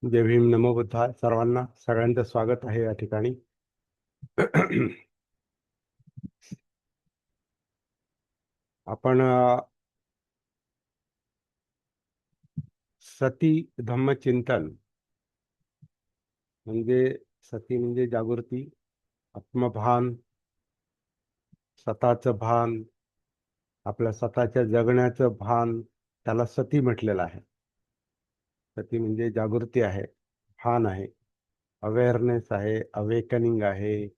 जय भीम, नमो बुद्धाय. सर्वांना सगळ्यांचं स्वागत आहे या ठिकाणी. आपण सती धम्मचिंतन म्हणजे सती म्हणजे जागृती, आत्मभान, स्वतःचं भान, आपल्या स्वतःच्या जगण्याचं भान, त्याला सती म्हटलेलं आहे. सती म्हणजे जागृती आहे, भान आहे, अवेअरनेस आहे, अवेकनिंग आहे.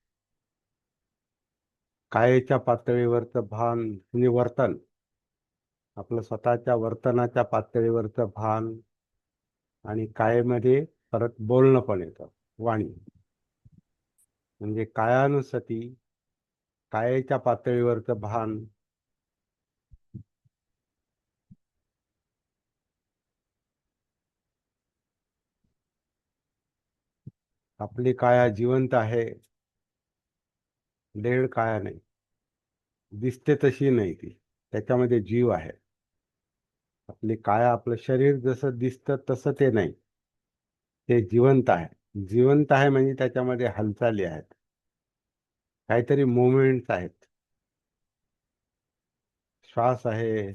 कायेच्या पातळीवरचं भान म्हणजे वर्तन, आपलं स्वतःच्या वर्तनाच्या पातळीवरचं भान. आणि कायेमध्ये परत बोलणं पण येतं, वाणी. म्हणजे कायानुसती, कायेच्या पातळीवरचं भान. आपली काया जिवंत आहे, डेड काया नाही. दिसते तशी नाही ती, त्याच्यामध्ये जीव आहे. आपली काया, आपलं शरीर जसं दिसतं तसं ते नाही, ते जिवंत आहे. जिवंत आहे म्हणजे त्याच्यामध्ये हालचाली आहेत, काहीतरी मुवमेंट्स आहेत. श्वास आहे,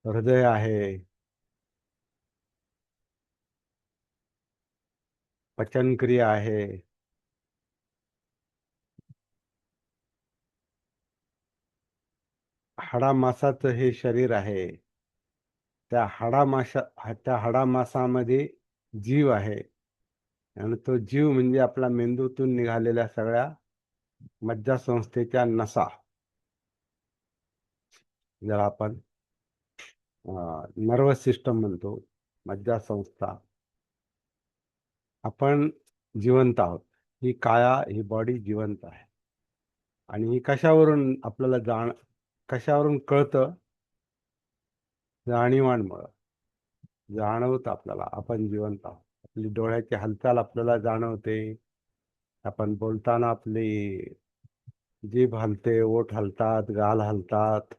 हृदय आहे, पचनक्रिया आहे. हाडामासाचं हे शरीर आहे. त्या हाडामासामध्ये जीव आहे. आणि तो जीव म्हणजे आपला मेंदूतून निघालेल्या सगळ्या मज्जासंस्थेच्या नसा, ज्याला आपण नर्वस सिस्टम म्हणतो, मज्जासंस्था. आपण जिवंत आहोत. ही काया, ही बॉडी जिवंत आहे. आणि ही कशावरून आपल्याला कशावरून कळतं? जाणीवांमुळं जाणवतं आपल्याला आपण जिवंत आहोत. आपली डोळ्याची हालचाल आपल्याला जाणवते. आपण बोलताना आपली जीभ हलते, ओठ हलतात, गाल हलतात.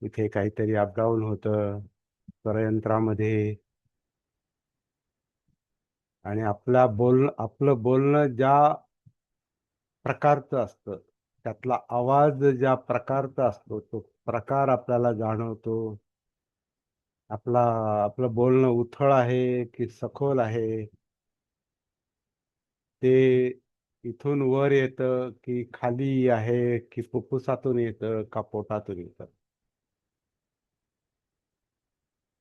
इथे काहीतरी अपडाऊन होतं स्वरयंत्रामध्ये. आणि आपलं बोलणं ज्या प्रकारचं असतं, त्यातला आवाज ज्या प्रकारचा असतो, तो प्रकार आपल्याला जाणवतो. आपलं बोलणं उथळ आहे की सखोल आहे, ते इथून वर येतं की खाली आहे, की फुफ्फुसातून येतं का पोटातून येतं.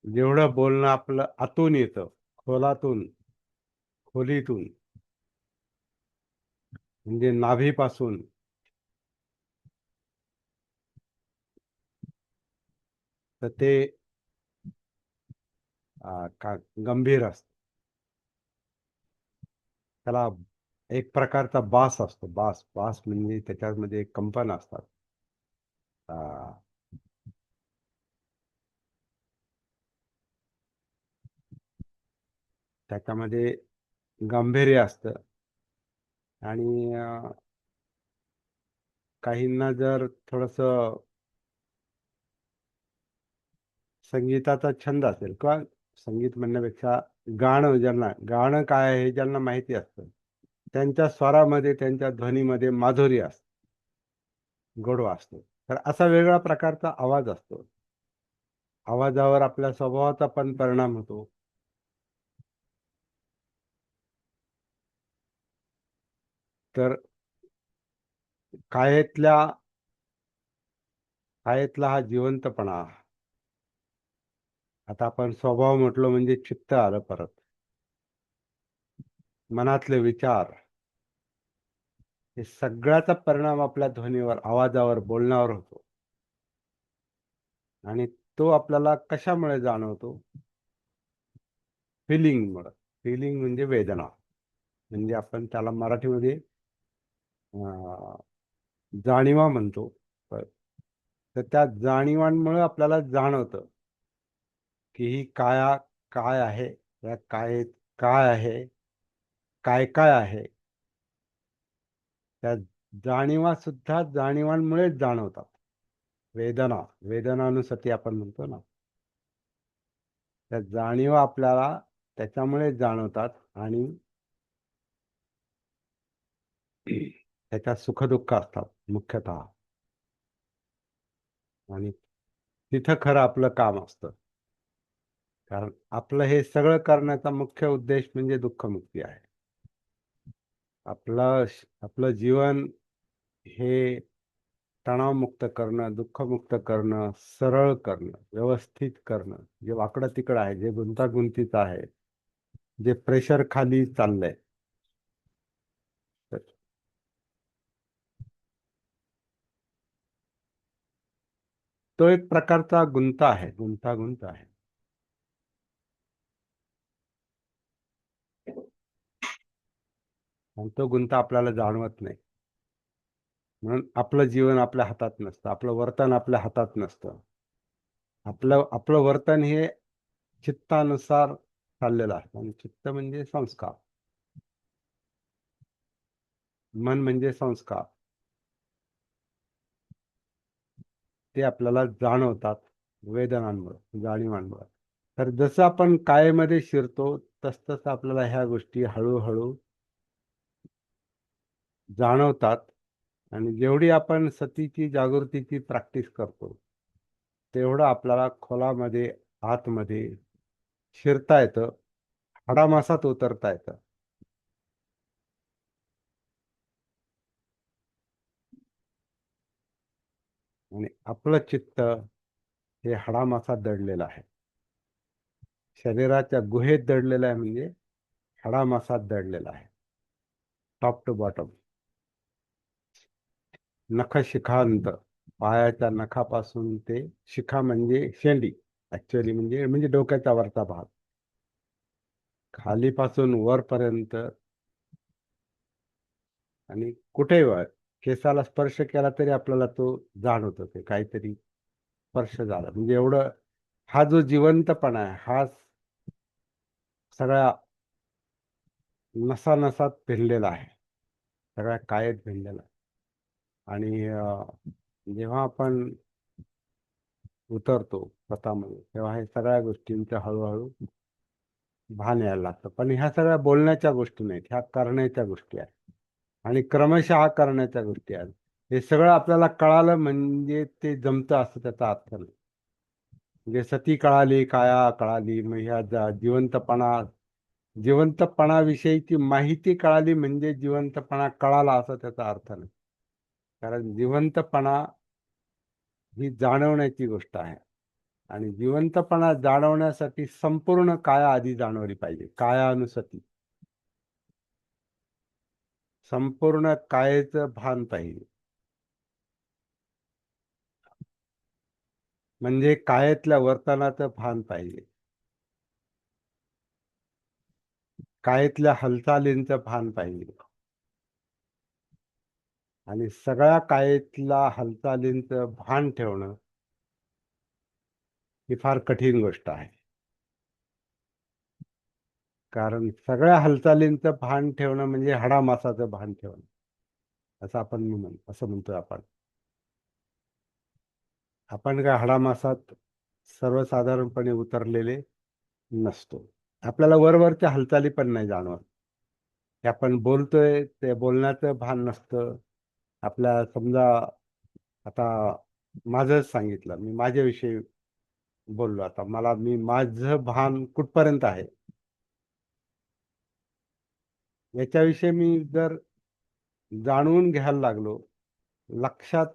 जेवढं बोलणं आपलं आतून येतं, खोलीतून, म्हणजे नाभीपासून, तर ते गंभीर असतं. त्याला एक प्रकारचा बास असतो. बास बास म्हणजे त्याच्यामध्ये कंपन असतात. आ, त्याच्यामध्ये गांभीर्य असतं. आणि काहींना जर थोडस संगीताचा छंद असेल, किंवा संगीत म्हणण्यापेक्षा गाणं काय आहे हे ज्यांना माहिती असतं, त्यांच्या स्वरामध्ये, त्यांच्या ध्वनीमध्ये माधुर्य असतं, गोडवा असतो. तर असा वेगळा प्रकारचा आवाज असतो. आवाजावर आपल्या स्वभावाचा पण परिणाम होतो. तर कायेतल्या कायेतला हा जिवंतपणा. आता आपण स्वभाव म्हटलो म्हणजे चित्त आलं परत, मनातले विचार, हे सगळ्याचा परिणाम आपल्या ध्वनीवर, आवाजावर, बोलण्यावर होतो. आणि तो आपल्याला कशामुळे जाणवतो? फिलिंगमुळे. फिलिंग म्हणजे वेदना. म्हणजे आपण त्याला मराठीमध्ये जाणीवा म्हणतो. तर तर त्या जाणीवांमुळे आपल्याला जाणवतं की ही काया काय आहे, या कायेत काय आहे, काय काय आहे. त्या जाणीवा सुद्धा जाणीवांमुळेच जाणवतात. वेदना, वेदनानुसती आपण म्हणतो ना, त्या जाणीव आपल्याला त्याच्यामुळे जाणवतात आणि त्याच्यात सुखदुःख असतात मुख्यतः. आणि तिथं खरं आपलं काम असतं. कारण आपलं हे सगळं करण्याचा मुख्य उद्देश म्हणजे दुःखमुक्ती आहे. आपलं जीवन हे तणावमुक्त करणं, दुःखमुक्त करणं, सरळ करणं, व्यवस्थित करणं. जे वाकडं-तिकडं आहे, जे गुंतागुंतीचं आहे, जे प्रेशर खाली चाललंय, तर तो एक प्रकारचा गुंता आहे, गुंतागुंत आहे. आणि तो गुंता आपल्याला जाणवत नाही. म्हणून आपलं जीवन आपल्या हातात नसतं, आपलं वर्तन आपल्या हातात नसतं. आपलं आपलं वर्तन हे चित्तानुसार चाललेलं असतं आणि चित्त म्हणजे संस्कार, मन म्हणजे संस्कार. ते आपल्याला जाणवतात वेदनांमुळे, जाणीवांमुळे. तर जसं आपण कायेमध्ये शिरतो, तसतसं आपल्याला ह्या गोष्टी हळूहळू जाणवतात. आणि जेवढी आपण सतीची जागृतीची प्रॅक्टिस करतो, तेवढं आपल्याला खोलामध्ये, आतमध्ये शिरता येतं, हाडामासात उतरता येतं. आणि आपलं चित्त हे हाडामासात दडलेलं आहे. शरीराच्या गुहेत दडलेलं आहे, म्हणजे हाडामासात दडलेलं आहे, टॉप टू बॉटम. नखशिखांत, पायाच्या नखापासून ते शिखा म्हणजे शेंडी, ऍक्च्युअली म्हणजे डोक्याचा वरचा भाग, खालीपासून वरपर्यंत. आणि कुठेही केसाला स्पर्श केला तरी आपल्याला तो जाणवतो, ते काहीतरी स्पर्श झाला म्हणजे एवढं. हा जो जिवंतपणा आहे, हा सगळ्या नसानसात भिनलेला आहे, सगळ्या कायेत भिनलेला आहे. आणि जेव्हा आपण उतरतो स्वतःमध्ये, तेव्हा हे सगळ्या गोष्टींचं हळूहळू भान यायला लागतं. पण ह्या सगळ्या बोलण्याच्या गोष्टी नाहीत, ह्या करण्याच्या गोष्टी आहेत. आणि क्रमशः करण्याच्या गोष्टी आहेत. हे सगळं आपल्याला कळालं म्हणजे ते जमतं असं त्याचा अर्थ नाही. म्हणजे सती कळाली, काया कळाली, मग ह्या जिवंतपणाविषयीची माहिती कळाली म्हणजे जिवंतपणा कळाला असं त्याचा अर्थ नाही. कारण जिवंतपणा ही जाणवण्याची गोष्ट आहे. आणि जिवंतपणा जाणवण्यासाठी संपूर्ण काया आधी जाणवली पाहिजे, कायानुसती. संपूर्ण कायेचं भान पाहिजे. म्हणजे कायेतल्या वर्तनाचं भान पाहिजे, कायेतल्या हालचालींचं भान पाहिजे. आणि सगळ्या कायेतल्या हालचालींचं भान ठेवणं ही फार कठीण गोष्ट आहे. कारण सगळ्या हालचालींचं भान ठेवणं म्हणजे हाडामासाचं भान ठेवणं, असं म्हणतोय आपण. आपण काय हाडामासात सर्वसाधारणपणे उतरलेले नसतो. आपल्याला वरवरच्या हालचाली पण नाही जाणवत. ते आपण बोलतोय, ते बोलण्याचं भान नसतं. आपल्या समजा, आता माझंच सांगितलं, मी माझ्याविषयी बोललो. आता माझं भान कुठपर्यंत आहे याच्याविषयी मी जर जाणून घ्यायला लागलो, लक्षात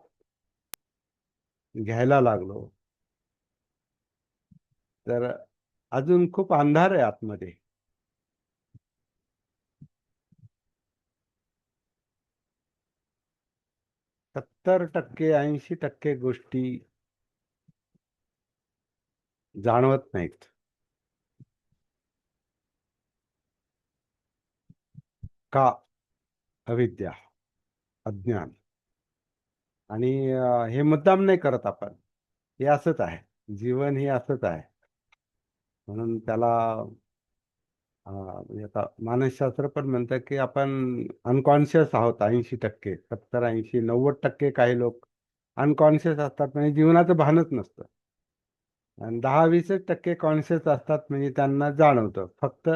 घ्यायला लागलो, तर अजून खूप अंधार आहे आतमध्ये. 70% 80% गोष्टी जाणवत नाहीत. का? अविद्या, अज्ञान. आणि हे मुद्दाम नाही करत आपण, हे असंच आहे, जीवन हे असंच आहे. म्हणून त्याला म्हणजे आता मानसशास्त्र पण म्हणतं की आपण अनकॉन्शियस आहोत 80%, 70, 80, 90% काही लोक अनकॉन्शियस असतात म्हणजे जीवनाचं भानच नसतं. आणि 10-20% कॉन्शियस असतात म्हणजे त्यांना जाणवतं फक्त,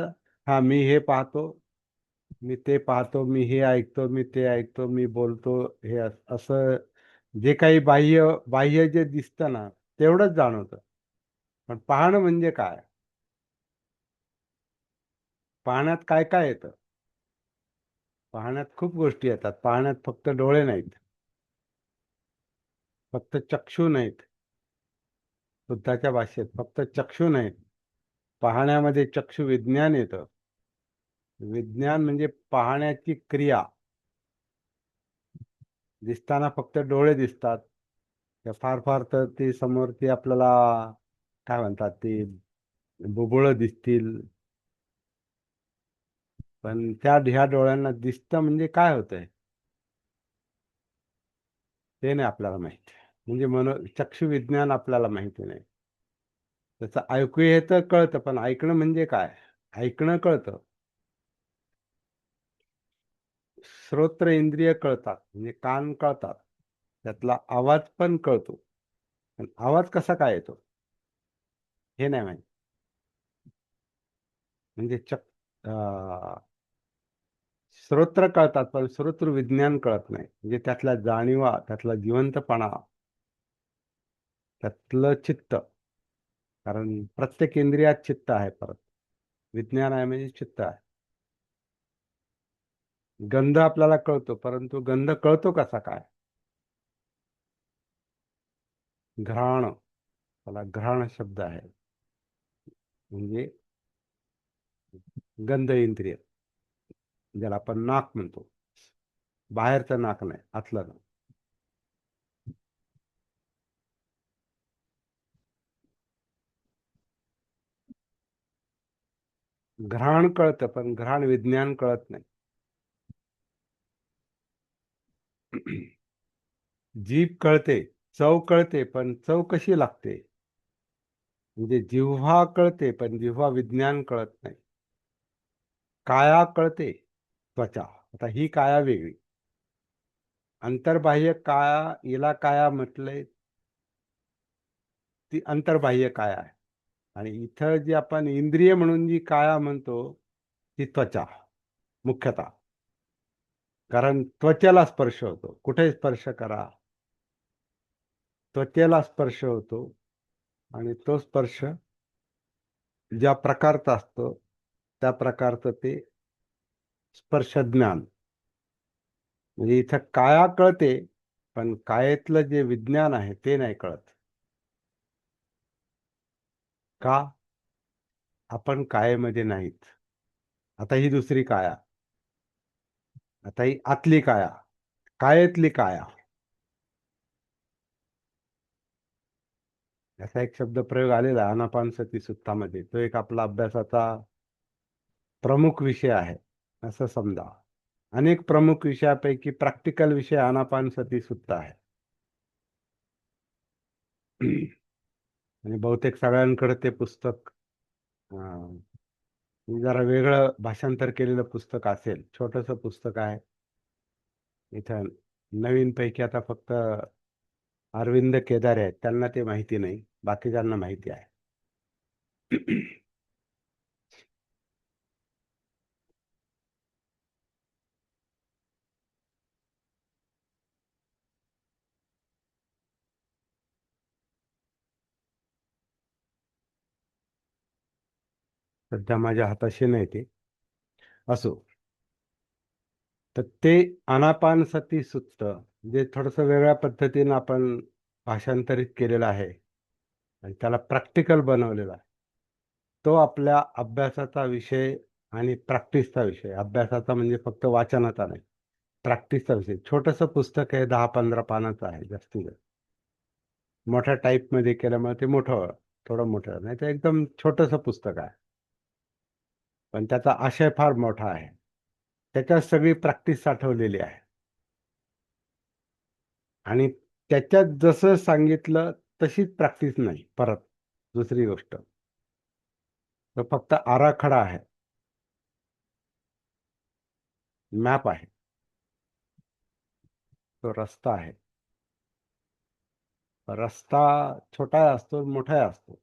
हा मी हे पाहतो, मी ते पाहतो, मी हे ऐकतो, मी ते ऐकतो, मी बोलतो, हे असं जे काही बाह्य बाह्य जे दिसतं ना तेवढंच जाणवतं. पण पाहणं म्हणजे काय? पाहण्यात काय काय येतं? पाहण्यात खूप गोष्टी येतात. पाहण्यात फक्त डोळे नाहीत, फक्त चक्षु नाहीत. बुद्धाच्या भाषेत फक्त चक्षु नाहीत. पाहण्यामध्ये चक्षु विज्ञान येतं. विज्ञान म्हणजे पाहण्याची क्रिया. दिसताना फक्त डोळे दिसतात, त्या फार फार तर ती समोरची आपल्याला काय म्हणतात ती बुबुळं दिसतील. पण त्या ह्या डोळ्यांना दिसतं म्हणजे काय होतंय ते नाही आपल्याला माहिती. म्हणजे चक्षु विज्ञान आपल्याला माहिती नाही. त्याचं ऐकू येतं कळतं, पण ऐकणं म्हणजे काय? ऐकणं कळतं. श्रोत्र इंद्रिय कळतात म्हणजे कान कळतात, त्यातला आवाज पण कळतो. पण आवाज कसा काय येतो हे नाही माहिती. म्हणजे श्रोत्र कळतात पण श्रोत्र विज्ञान कळत नाही. म्हणजे त्यातला जाणीवा, त्यातला जिवंतपणा, त्यातलं चित्त. कारण प्रत्येक इंद्रियात चित्त आहे. परत विज्ञान आहे म्हणजे चित्त आहे. गंध आपल्याला कळतो, परंतु गंध कळतो कसा काय? घ्राण, त्याला घ्राण शब्द आहे. म्हणजे गंध इंद्रिय, ज्याला आपण नाक म्हणतो. बाहेरचं नाक नाही, आतलं नाक. घ्राण कळतं पण घ्राण विज्ञान कळत नाही. जीभ कळते, चव कळते, पण चव कशी लागते म्हणजे जिव्हा कळते पण जिव्हा विज्ञान कळत नाही. काया कळते, त्वचा. आता ही काया वेगळी. अंतर्बाह्य काया, हिला काया म्हटलंय, ती अंतर्बाह्य काया आहे. आणि इथं जी आपण इंद्रिय म्हणून जी काया म्हणतो ती त्वचा मुख्यतः. कारण त्वचेला स्पर्श होतो. कुठे स्पर्श करा, त्वचेला स्पर्श होतो. आणि तो स्पर्श ज्या प्रकारचा असतो त्या प्रकारचं ते स्पर्श ज्ञान. म्हणजे इथं काया कळते पण कायेतलं जे विज्ञान आहे ते नाही कळत. का? आपण कायेमध्ये नाहीत. आता ही दुसरी काया, आता ही आतली काया, कायेतली काया. असा एक शब्द प्रयोग आलेला आहे आनापानसती सुत्तामध्ये. तो एक आपला अभ्यासाचा प्रमुख विषय आहे असं समजा. अनेक प्रमुख विषयापैकी प्रॅक्टिकल विषय आनापानसती सुत्ता आहे. आणि बहुतेक सगळ्यांकडे ते पुस्तक जरा वेगळं भाषांतर केलेलं पुस्तक असेल. छोटंसं पुस्तक आहे. इथं नवीन पैकी आता फक्त अरविंद केदारे आहेत, त्यांना ते माहिती नाही, बाकीच्यांना माहिती आहे. सध्या माझ्या हाताशी नाही ते. असो. तर ते आनापानसती सुत्त जे थोडंसं वेगळ्या पद्धतीनं आपण भाषांतरित केलेलं आहे आणि त्याला प्रॅक्टिकल बनवलेला आहे. तो आपल्या अभ्यासाचा विषय आणि प्रॅक्टिसचा विषय. अभ्यासाचा म्हणजे फक्त वाचनाचा नाही, प्रॅक्टिसचा विषय. छोटंसं पुस्तक आहे, 10-15 पानाचं आहे जास्तीत जास्त. मोठ्या टाईपमध्ये केल्यामुळे ते मोठं, थोडं मोठं नाही तर एकदम छोटंसं पुस्तक आहे. पण त्याचा आशय फार मोठा आहे. त्याच्यात सगळी प्रॅक्टिस साठवलेली आहे. आणि त्याच्यात जसं सांगितलं तशीच प्रॅक्टिस नाही. परत दुसरी गोष्ट, तो फक्त आराखडा आहे, मॅप आहे, तो रस्ता आहे. रस्ता छोटा असतो, मोठा असतो.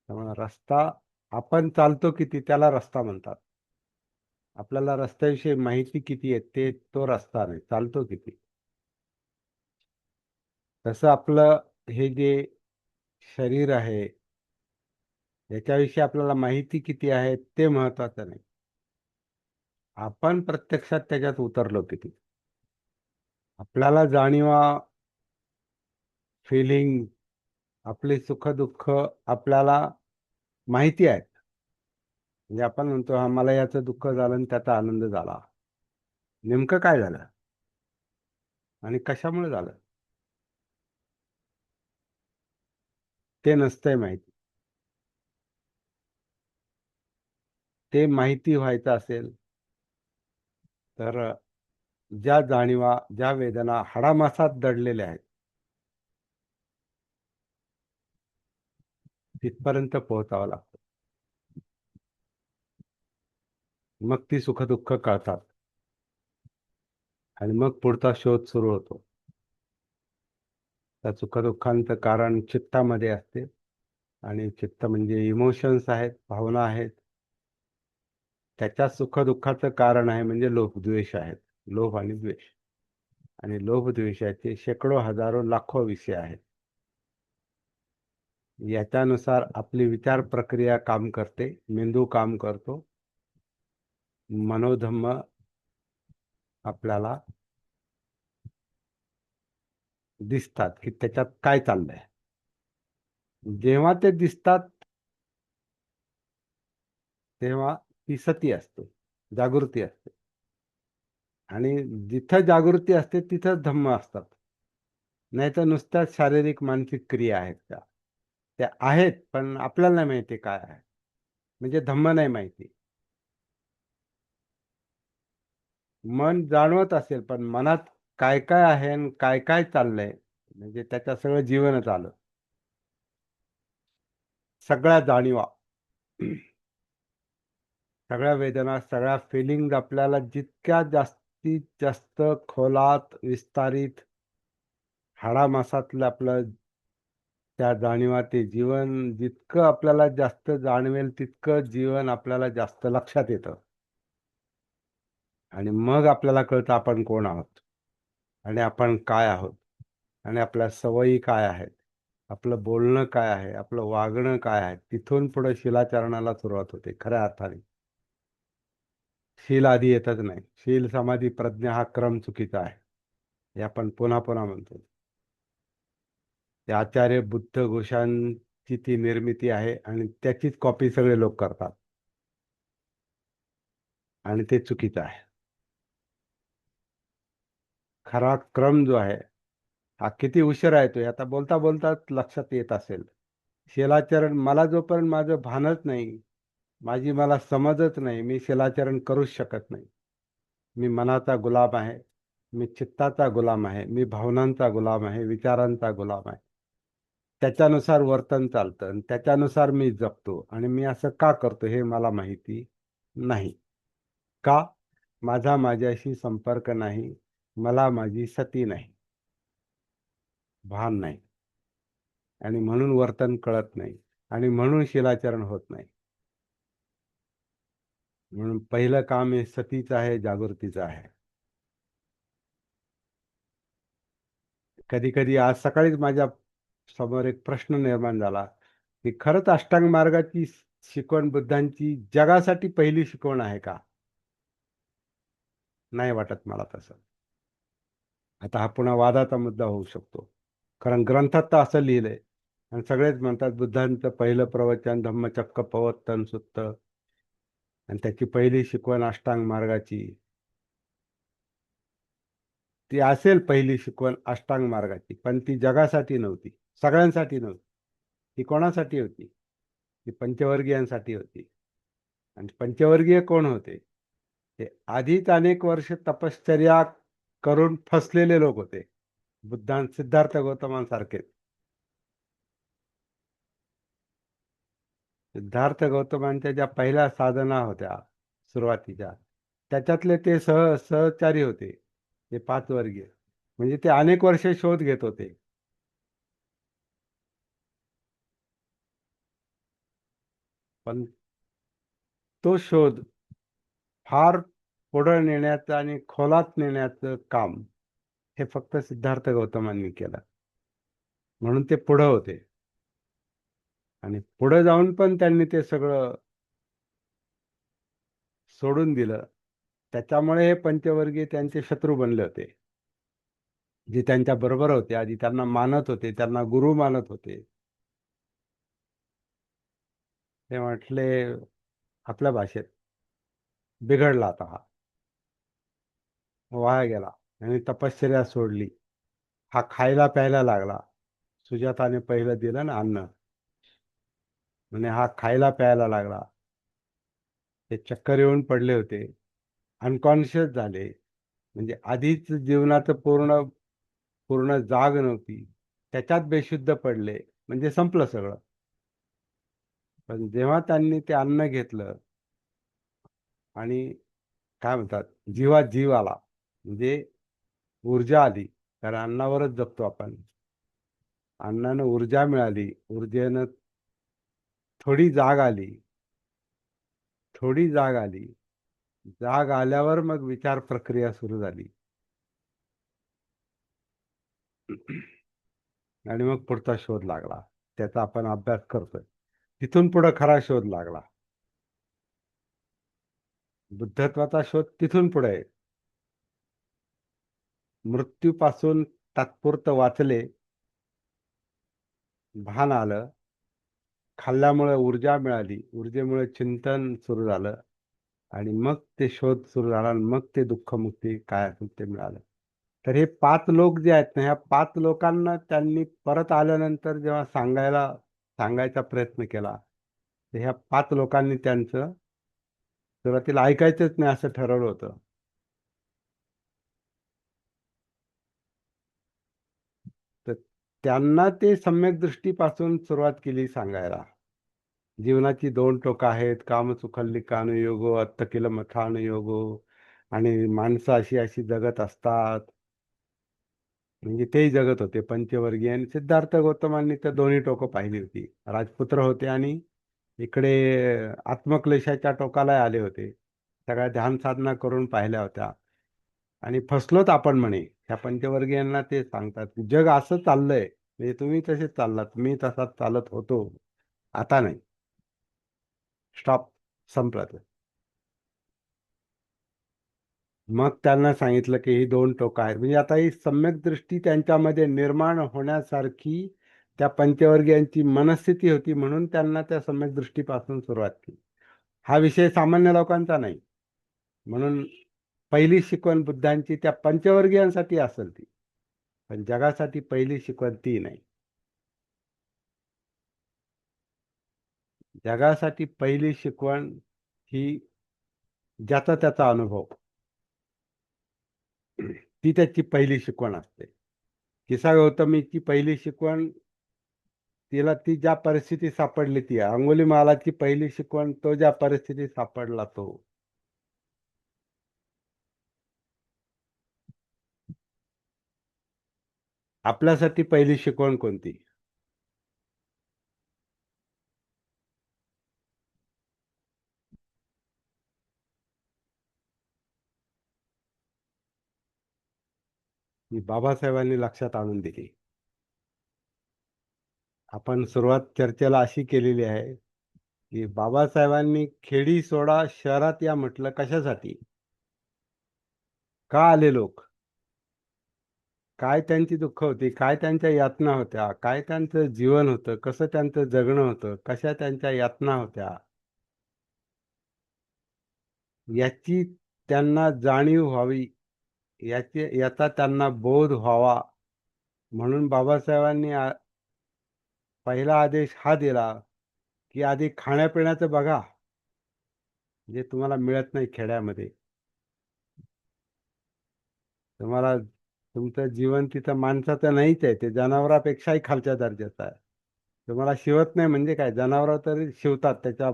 त्यामुळे रस्ता आपण चालतो किती त्याला रस्ता म्हणतात. आपल्याला रस्त्याविषयी माहिती किती आहे ते तो रस्ता नाही, चालतो किती. तसं आपलं हे जे शरीर आहे याच्याविषयी आपल्याला माहिती किती आहे ते महत्वाचं नाही, आपण प्रत्यक्षात त्याच्यात उतरलो किती. आपल्याला जाणीवा, फिलिंग, आपले सुख दुःख आपल्याला माहिती आहेत. म्हणजे आपण म्हणतो हा मला याचं दुःख झालं आणि त्याचा आनंद झाला. नेमकं काय झालं आणि कशामुळे झालं ते नसतंय माहिती. ते माहिती व्हायचं असेल तर ज्या जाणीवा, ज्या वेदना हाडामासात दडलेल्या आहेत तिथपर्यंत पोहोचावं लागतं. मग ती सुखदुःख कळतात आणि मग पुढचा शोध सुरू होतो. त्या सुखदुःखांचं कारण चित्तामध्ये असते आणि चित्त म्हणजे इमोशन्स आहेत, भावना आहेत. त्याच्या सुखदुःखाचं कारण आहे म्हणजे लोभ द्वेष आहेत. लोभ आणि द्वेष. आणि लोभ द्वेषाचे शेकडो, हजारो, लाखो विषय आहेत. याच्यानुसार आपली विचार प्रक्रिया काम करते, मेंदू काम करतो, मनोधम्म आपल्याला दिसतात की त्याच्यात काय चाललंय. जेव्हा ते दिसतात तेव्हा ती सती असते, जागृती असते. आणि जिथं जागृती असते तिथंच धम्म असतात. नाही तर नुसत्याच शारीरिक मानसिक क्रिया आहेत त्या आहेत पण आपल्याला नाही माहिती काय आहे. म्हणजे धम्म नाही माहिती. मन जाणवत असेल पण मनात काय काय आहे आणि काय काय चाललंय म्हणजे त्याच्या सगळं जीवनच आलं. सगळ्या जाणीवा, सगळ्या वेदना, सगळ्या फिलिंग आपल्याला जितक्या जास्तीत जास्त खोलात विस्तारित हाडामासातलं आपलं त्या जाणीवा, ते जीवन जितकं आपल्याला जास्त जाणवेल तितकं जीवन आपल्याला जास्त लक्षात येतं. आणि मग आपल्याला कळतं आपण कोण आहोत आणि आपण काय आहोत आणि आपल्या सवयी काय आहेत, आपलं बोलणं काय आहे, आपलं वागणं काय आहे. तिथून पुढे शिलाचरणाला सुरुवात होते खऱ्या अर्थाने. शील आधी येतच नाही. शील, समाधी, प्रज्ञा हा क्रम चुकीचा आहे हे आपण पुन्हा पुन्हा म्हणतो. ते आचार्य बुद्ध घोषांची ती निर्मिती आहे आणि त्याचीच कॉपी सगळे लोक करतात आणि ते चुकीचं आहे. खरा क्रम जो आहे हा किती उशिरा येतोय आता बोलता बोलता लक्षात येत असेल. शिलाचरण मला जोपर्यंत माझं भानच नाही, माझी मला समजच नाही, मी शिलाचरण करूच शकत नाही. मी मनाचा गुलाम आहे, मी चित्ताचा गुलाम आहे, मी भावनांचा गुलाम आहे, विचारांचा गुलाम आहे. त्याच्यानुसार वर्तन चालतं आणि त्याच्यानुसार मी जगतो आणि मी असं का करतो हे मला माहिती नाही. का? माझा माझ्याशी संपर्क नाही, मला माझी सती नाही, भान नाही आणि म्हणून वर्तन कळत नाही आणि म्हणून शिलाचरण होत नाही. म्हणून पहिलं काम हे सतीचं आहे, जागृतीचं आहे. कधी कधी आज सकाळीच माझ्या समोर एक प्रश्न निर्माण झाला की खरंच अष्टांग मार्गाची शिकवण बुद्धांची जगासाठी पहिली शिकवण आहे का? नाही वाटत मला तसं. आता हा पुन्हा वादाचा मुद्दा होऊ शकतो, कारण ग्रंथात तर असं लिहिलंय आणि सगळेच म्हणतात बुद्धांचं पहिलं प्रवचन धम्मचक्क प्रवर्तन सुत्त आणि त्याची पहिली शिकवण अष्टांग मार्गाची. ती असेल पहिली शिकवण अष्टांग मार्गाची पण ती जगासाठी नव्हती, सगळ्यांसाठी नव्हती. ती कोणासाठी होती? ती पंचवर्गीयांसाठी होती. आणि पंचवर्गीय कोण होते? ते आधीच अनेक वर्ष तपश्चर्या करून फसलेले लोक होते, सिद्धार्थ गौतमांसारखे. सिद्धार्थ गौतमांच्या ज्या पहिल्या साधना होत्या सुरुवातीच्या, त्याच्यातले ते सहचारी होते, ते 5 वर्गीय. म्हणजे ते अनेक वर्षे शोध घेत होते पण तो शोध फार पुढं नेण्याचं आणि खोलात नेण्याचं काम हे फक्त सिद्धार्थ गौतमांनी केलं. म्हणून ते पुढं होते. आणि पुढे जाऊन पण त्यांनी ते सगळं सोडून दिलं. त्याच्यामुळे हे पंचवर्गीय त्यांचे शत्रू बनले होते. जे त्यांच्या बरोबर होते, आधी त्यांना मानत होते, त्यांना गुरु मानत होते, ते म्हटले आपल्या भाषेत बिघडला आता हा, वाया गेला. आणि तपश्चर्या सोडली. हा खायला प्यायला लागला. सुजाताने पहिलं दिलं ना अन्न, म्हणजे हा खायला प्यायला लागला. ते चक्कर येऊन पडले होते, अनकॉन्शियस झाले. म्हणजे आधीच जीवनाचं पूर्ण पूर्ण जाग नव्हती, त्याच्यात बेशुद्ध पडले, म्हणजे संपलं सगळं. पण जेव्हा त्यांनी ते अन्न घेतलं आणि काय म्हणतात, जीवात जीव आला, म्हणजे ऊर्जा आली. कारण अन्नावरच जगतो आपण. अन्नानं ऊर्जा मिळाली, ऊर्जेनं थोडी जाग आली. थोडी जाग आली. जाग आल्यावर मग विचार प्रक्रिया सुरू झाली. आणि मग पुढचा शोध लागला, त्याचा आपण अभ्यास करतोय. तिथून पुढे खरा शोध लागला. बुद्धत्वाचा शोध तिथून पुढे आहे. मृत्यूपासून तात्पुरतं वाचले, भान आलं, खाल्ल्यामुळे ऊर्जा मिळाली, ऊर्जेमुळे चिंतन सुरू झालं, आणि मग ते शोध सुरू झाला, आणि मग ते दुःखमुक्ती काय असेल ते मिळालं. तर हे 5 लोक जे आहेत ना, ह्या 5 लोकांना त्यांनी परत आल्यानंतर जेव्हा सांगायचा प्रयत्न केला, तर ह्या 5 लोकांनी त्यांचं सुरुवातीला ऐकायचंच नाही असं ठरवलं होतं. तर त्यांना ते सम्यक दृष्टीपासून सुरुवात केली सांगायला. जीवनाची 2 टोकं आहेत, कामसुखल्लिकानुयोगो अत्थ किल मथानुयोगो, आणि माणसं अशी अशी जगत असतात. म्हणजे तेही जगत होते पंचवर्गीय. आणि सिद्धार्थ गौतमांनी तर दोन्ही टोकं पाहिली होती. राजपुत्र होते आणि इकडे आत्मक्लेशाच्या टोकाला आले होते. सगळ्या ध्यान साधना करून पाहिल्या होत्या आणि फसलोत आपण म्हणे. ह्या पंचवर्गीयांना ते सांगतात, जग असं चाललंय, म्हणजे तुम्ही तसेच चाललात, मी तसाच चालत होतो, आता नाही, स्टॉप, संपलं. मग त्यांना सांगितलं की ही 2 टोकं आहेत. म्हणजे आता ही सम्यक दृष्टी त्यांच्यामध्ये निर्माण होण्यासारखी त्या पंचवर्गीयांची मनस्थिती होती, म्हणून त्यांना त्या सम्यक दृष्टीपासून सुरुवात केली. हा विषय सामान्य लोकांचा नाही. म्हणून पहिली शिकवण बुद्धांची त्या पंचवर्गीयांसाठी असेल ती, पण जगासाठी पहिली शिकवण ती नाही. जगासाठी पहिली शिकवण ही ज्याचा त्याचा अनुभव, ती त्याची पहिली शिकवण असते. किसा गौतमीची पहिली शिकवण, तिला ती ज्या परिस्थितीत सापडली ती आहे. अंगुलीमालाची पहिली शिकवण, तो ज्या परिस्थितीत सापडला तो. आपल्यासाठी पहिली शिकवण कोणती? ही बाबासाहेबांनी लक्षात आणून दिली. आपण सुरुवात चर्चेला अशी केलेली आहे की बाबासाहेबांनी खेडी सोडा शहरात या म्हटलं कशासाठी? का आले लोक? काय त्यांची दुःख होती, काय त्यांच्या यातना होत्या, काय त्यांचं जीवन होतं, कसं त्यांचं जगणं होतं, कशा त्यांच्या यातना होत्या, याची त्यांना जाणीव व्हावी, याचा त्यांना बोध व्हावा, म्हणून बाबासाहेबांनी पहिला आदेश हा दिला की आधी खाण्यापिण्याचं बघा, जे तुम्हाला मिळत नाही खेड्यामध्ये. तुम्हाला तुमचं जीवन तिथं माणसाचं नाहीच आहे, ते जनावरापेक्षाही खालच्या दर्जाचं आहे. तुम्हाला शिवत नाही म्हणजे काय, जनावर तरी शिवतात, त्याच्या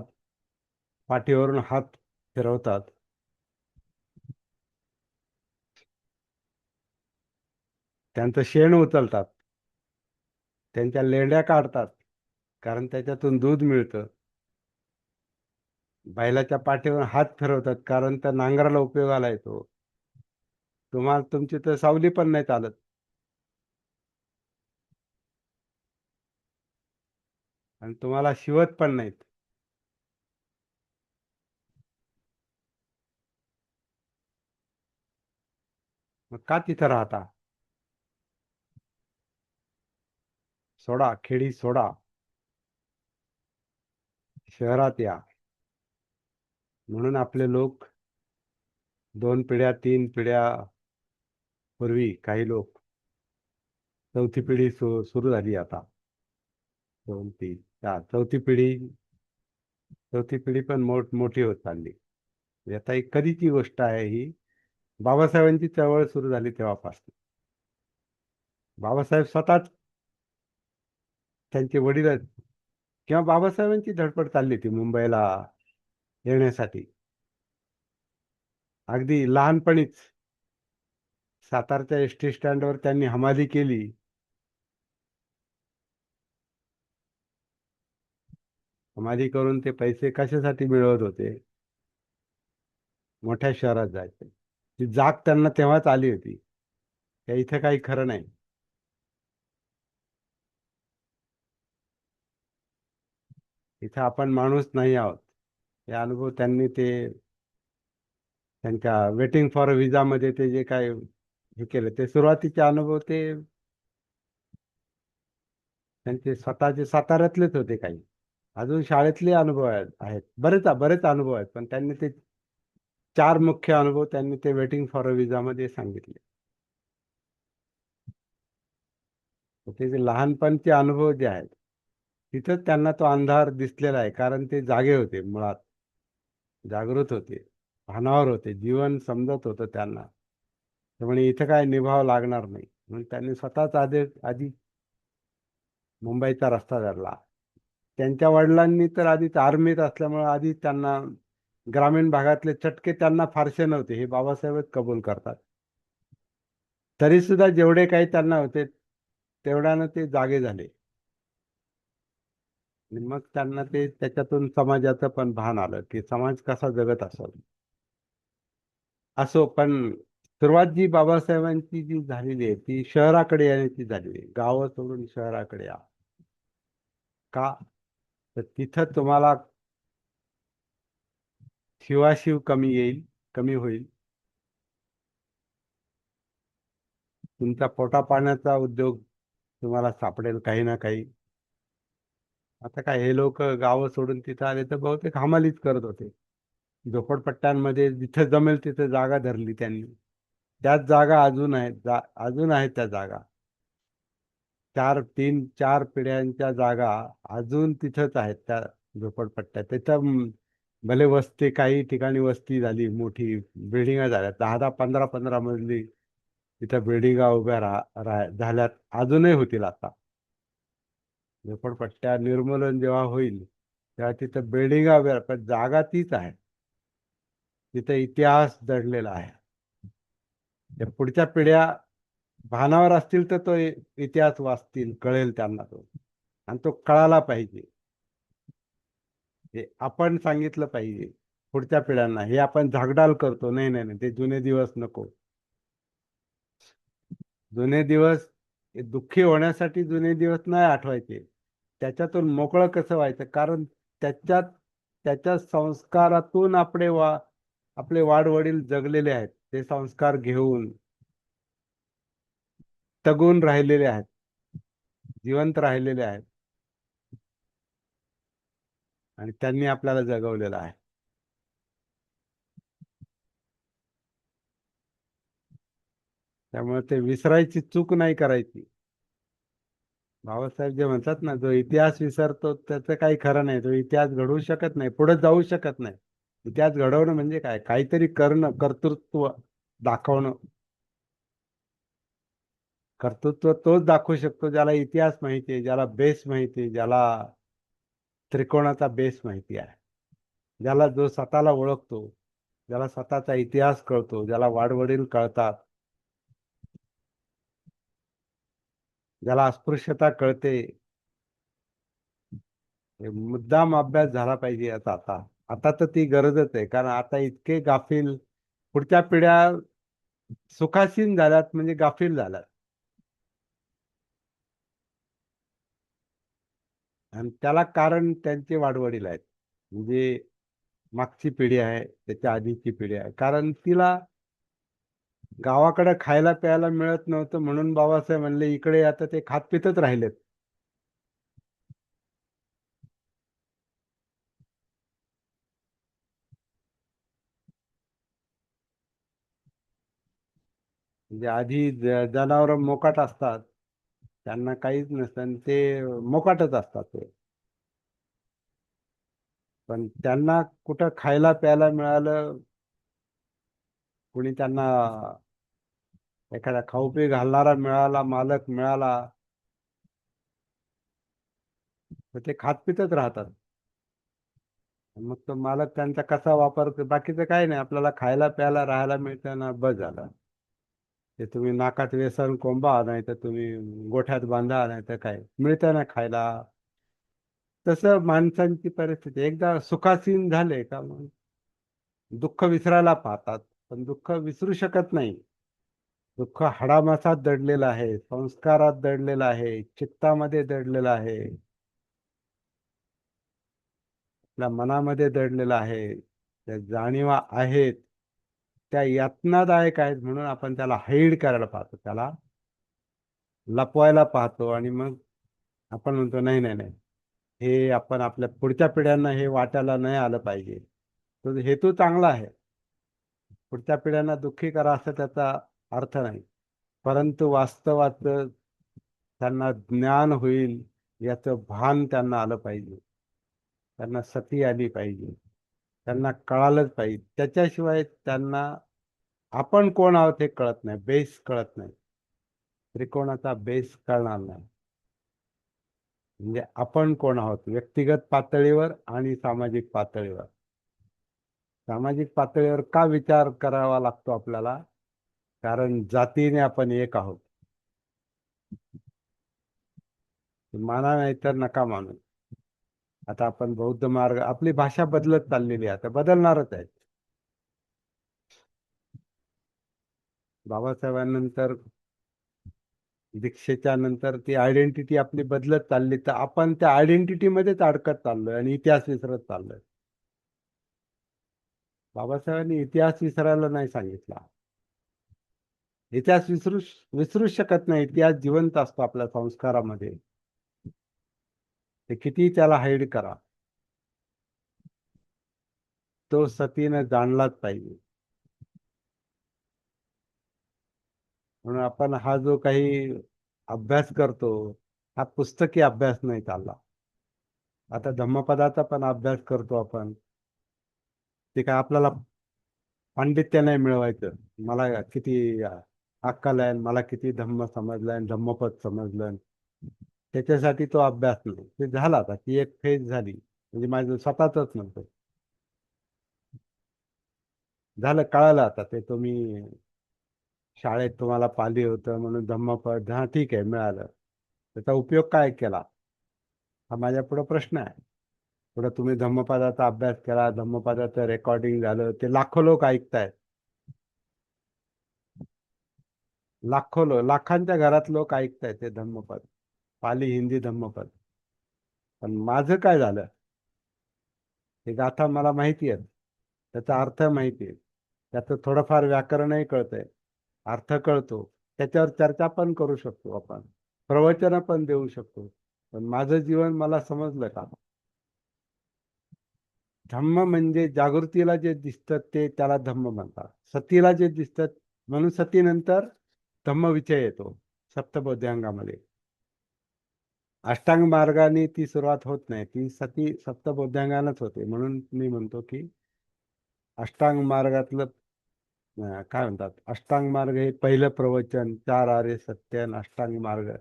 पाठीवरून हात फिरवतात. त्यांचं शेण उचलतात, त्यांच्या लेंड्या काढतात, कारण त्याच्यातून दूध मिळतं. बैलाच्या पाठीवर हात फिरवतात, कारण त्या नांगराला उपयोगाला येतो. तुम्हाला तुमची तर सावली पण नाही चालत. आणि तुम्हाला शिवत पण नाहीत. मग का तिथं राहता? सोडा, खेडी सोडा, शहरात या. म्हणून आपले लोक 2 पिढ्या 3 पिढ्या पूर्वी काही लोक, चौथी पिढी सुरू झाली आता. 2 3 4 चौथी पिढी पण मोठी होत चालली. म्हणजे आता एक कधीची गोष्ट आहे ही. बाबासाहेबांची चळवळ सुरू झाली तेव्हापासून. बाबासाहेब स्वतःच, त्यांचे वडील किंवा बाबासाहेबांची धडपड चालली होती मुंबईला येण्यासाठी. अगदी लहानपणीच सातारच्या एसटी स्टँडवर त्यांनी हमाली केली. हमाली करून ते पैसे कशासाठी मिळवत होते? मोठ्या शहरात जायचे. ती जाग त्यांना तेव्हाच आली होती. त्या इथं काही खरं नाही. इथं आपण माणूस नाही आहोत. हे अनुभव त्यांनी ते त्यांच्या वेटिंग फॉर विजा मध्ये ते जे काय हे केलं, ते सुरुवातीचे अनुभव ते त्यांचे स्वतःचे साताऱ्यातलेच होते काही. अजून शाळेतले अनुभव आहेत, बरेच अनुभव आहेत, पण त्यांनी ते 4 मुख्य अनुभव त्यांनी ते वेटिंग फॉर अ विजा मध्ये सांगितले. तर ते जे लहानपणचे अनुभव जे आहेत, तिथंच त्यांना तो अंधार दिसलेला आहे, कारण ते जागे होते, मुळात जागृत होते, भानावर होते, जीवन समजत होतं त्यांना. त्यामुळे इथं काय निभाव लागणार नाही म्हणून त्यांनी स्वतःच आधी मुंबईचा रस्ता धरला. त्यांच्या वडिलांनी तर आधीच आर्मीत असल्यामुळे आधी त्यांना ग्रामीण भागातले चटके त्यांना फारसे नव्हते, हे बाबासाहेबच कबूल करतात. तरी सुद्धा जेवढे काही त्यांना होते तेवढ्यानं ते जागे झाले. आणि मग त्यांना ते त्याच्यातून समाजाचं पण भान आलं की समाज कसा जगत असेल. असो, पण सुरुवात जी बाबासाहेबांची जी झालेली आहे ती शहराकडे येण्याची झालेली आहे. गावं सोडून शहराकडे या. का? तर तिथं तुम्हाला शिवाशिव कमी होईल. तुमचा पोटा पाण्याचा उद्योग तुम्हाला सापडेल काही ना काही. आता काय, हे लोक गावं सोडून तिथं आले तर बहुतेक हमालीच करत होते. झोपडपट्ट्यांमध्ये जिथं जमेल तिथं जागा धरली त्यांनी. त्याच जागा अजून आहेत, अजून आहेत त्या जागा. 4 पिढ्यांच्या जागा अजून तिथंच आहेत त्या झोपडपट्ट्यात. तिथं भले वस्ती, काही ठिकाणी वस्ती झाली, मोठी बिल्डिंगा झाल्या, 10 10 15 15 मजली तिथं बिल्डिंगा उभ्या झाल्यात, अजूनही होतील आता. झोपडपट्ट्या निर्मूलन जेव्हा होईल तेव्हा तिथं बिल्डिंगा उभ्या, पण जागा तीच आहे. तिथं इतिहास दडलेला आहे. त्या पुढच्या पिढ्या भानावर असतील तर तो इतिहास वाचतील, कळेल त्यांना तो. आणि तो कळाला पाहिजे. हे आपण सांगितलं पाहिजे पुढच्या पिढ्यांना. हे आपण झागडाल करतो, नाही नाही नाही, ते जुने दिवस नको. जुने दिवस हे दुःखी होण्यासाठी जुने दिवस नाही आठवायचे. त्याच्यातून मोकळं कसं व्हायचं, कारण त्याच्यात त्याच्या संस्कारातून आपले वाडवडील जगलेले आहेत. ते संस्कार घेऊन तगून राहिलेले आहेत, जिवंत राहिलेले आहेत, आणि त्यांनी आपल्याला जगवलेलं आहे. त्यामुळे ते विसरायची चूक नाही करायची. बाबासाहेब जे म्हणतात ना, जो इतिहास विसरतो त्याचं काही खरं नाही, तो इतिहास घडवू शकत नाही, पुढे जाऊ शकत नाही. इतिहास घडवणं म्हणजे काय? काहीतरी करणं, कर्तृत्व दाखवणं. कर्तृत्व तोच दाखवू शकतो ज्याला इतिहास माहिती आहे, ज्याला बेस माहिती आहे, ज्याला त्रिकोणाचा बेस माहिती आहे, ज्याला जो स्वतःला ओळखतो, ज्याला स्वतःचा इतिहास कळतो, ज्याला वाडवडील कळतात, ज्याला अस्पृश्यता कळते. हे मुद्दाम अभ्यास झाला पाहिजे याचा आता. आता तर ती गरजच आहे, कारण आता इतके गाफील, पुढच्या पिढ्या सुखासीन झाल्यात म्हणजे गाफील झाल्यात. आणि त्याला कारण त्यांचे वाडवडील आहेत. म्हणजे मागची पिढी आहे, त्याच्या आधीची पिढी आहे. कारण तिला गावाकडे खायला प्यायला मिळत नव्हतं, म्हणून बाबासाहेब म्हणले इकडे आता ते खात पितच राहिलेत. म्हणजे आधी जनावर मोकाट असतात, त्यांना काहीच नसतं आणि ते मोकाटच असतात ते. पण त्यांना कुठं खायला प्यायला मिळालं, कुणी त्यांना एखादा खाऊ पिऊ घालणारा मिळाला, मालक मिळाला, तर ते खात पितच राहतात. मग तो मालक त्यांचा कसा वापर बाकीचं काही नाही, आपल्याला खायला प्यायला राहायला मिळतं ना, बस झालं. ते तुम्ही नाकात व्यसन कोंबा, नाही तर तुम्ही गोठ्यात बांधा, नाही तर काय मिळतं ना खायला. तसं माणसांची परिस्थिती एकदा सुखासीन झाले का मग दुःख विसरायला पाहतात, पण दुःख विसरू शकत नाही. दुःख हाडामासात दडलेलं आहे, संस्कारात दडलेलं आहे, चित्तामध्ये दडलेलं आहे, आपल्या मनामध्ये दडलेलं आहे. त्या जाणीवा आहेत, त्या यातनादायक आहेत, म्हणून आपण त्याला हाईड करायला पाहतो, त्याला लपवायला पाहतो. आणि मग आपण म्हणतो नाही नाही नाही, हे आपण आपल्या पुढच्या पिढ्यांना हे वाटायला नाही आलं पाहिजे. तो हेतू चांगला आहे, पुढच्या पिढ्यांना दुःखी करा असं त्याचा अर्थ नाही. परंतु वास्तवात त्यांना ज्ञान होईल, याचं भान त्यांना आलं पाहिजे, त्यांना सती आली पाहिजे, त्यांना कळालंच पाहिजे. त्याच्याशिवाय त्यांना आपण कोण आहोत हे कळत नाही, बेस कळत नाही, त्रिकोणाचा बेस कळणार नाही. म्हणजे आपण कोण आहोत व्यक्तिगत पातळीवर आणि सामाजिक पातळीवर. सामाजिक पातळीवर का विचार करावा लागतो आपल्याला? कारण जातीने आपण एक आहोत. माना नाही तर नका मानू. आता आपण बौद्ध मार्ग, आपली भाषा बदलत चाललेली आहे, आता बदलणारच आहे. बाबासाहेबांनंतर, दीक्षेच्या नंतर ती आयडेंटिटी आपली बदलत चालली, तर आपण त्या आयडेंटिटी मध्येच अडकत चाललोय आणि इतिहास विसरत चाललोय. बाबासाहेबांनी इतिहास विसरायला नाही सांगितला. इतिहास विसरू शकत नाही. इतिहास जिवंत असतो आपल्या संस्कारामध्ये. ते किती त्याला हाईड करा, तो सतीनं जाणलाच पाहिजे. म्हणून आपण हा जो काही अभ्यास करतो, हा पुस्तकी अभ्यास नाही चालला. आता धम्मपदाचा पण अभ्यास करतो आपण, ते काय आपल्याला पांडित्य नाही मिळवायचं. मला किती अक्कल आहे, मला किती धम्म समजलंय, धम्मपद समजलं, त्याच्यासाठी तो अभ्यास नाही. ते झाला, आता ती एक फेज झाली, म्हणजे माझं स्वतःच म्हणतो. झालं, कळालं आता. ते तुम्ही शाळेत तुम्हाला पाली होतं म्हणून धम्मपद, हा ठीक आहे, मिळालं. त्याचा उपयोग काय केला, हा माझ्या पुढे प्रश्न आहे. पुढे तुम्ही धम्मपदाचा अभ्यास केला, धम्मपदाचं रेकॉर्डिंग झालं, ते लाखो लोक ऐकतायत. लाखांच्या घरात लोक ऐकतायत ते धम्मपद, पाली हिंदी धम्मपद. पण माझं काय झालं, हे गाथा मला माहिती आहे, त्याचा अर्थ माहिती आहे, त्याचं थोडंफार व्याकरणही कळतंय, अर्थ कळतो, त्याच्यावर चर्चा पण करू शकतो आपण, प्रवचन पण देऊ शकतो. पण माझं जीवन मला समजलं का? धम्म म्हणजे जागृतीला जे दिसतं ते त्याला धम्म म्हणतात. सतीला जे दिसतं, म्हणून सतीनंतर धम्म विषय येतो सप्तबोध्यांगामध्ये. अष्टांग मार्गाने ती सुरुवात होत नाही, ती सती सप्तबोध्यांगानच होते. म्हणून मी म्हणतो की अष्टांग मार्गातलं काय म्हणतात, अष्टांग मार्ग हे पहिलं प्रवचन, चार आर्य सत्य आणि अष्टांग मार्ग,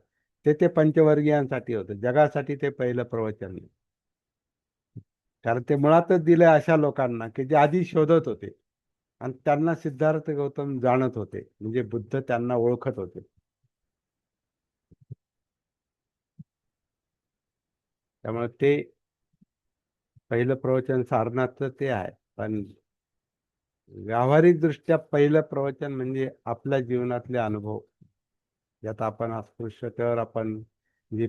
ते पंचवर्गीयांसाठी होतं, जगासाठी ते पहिलं प्रवचन. कारण ते मुळातच दिले अशा लोकांना की जे आधी शोधत होते, आणि त्यांना सिद्धार्थ गौतम जाणत होते, म्हणजे बुद्ध त्यांना ओळखत होते. त्यामुळे ते पहिलं प्रवचन सारनाथचं ते आहे, पण व्यावहारिक दृष्ट्या पहिलं प्रवचन म्हणजे आपल्या जीवनातले अनुभव, ज्यात आपण अस्पृश्यतेवर आपण जे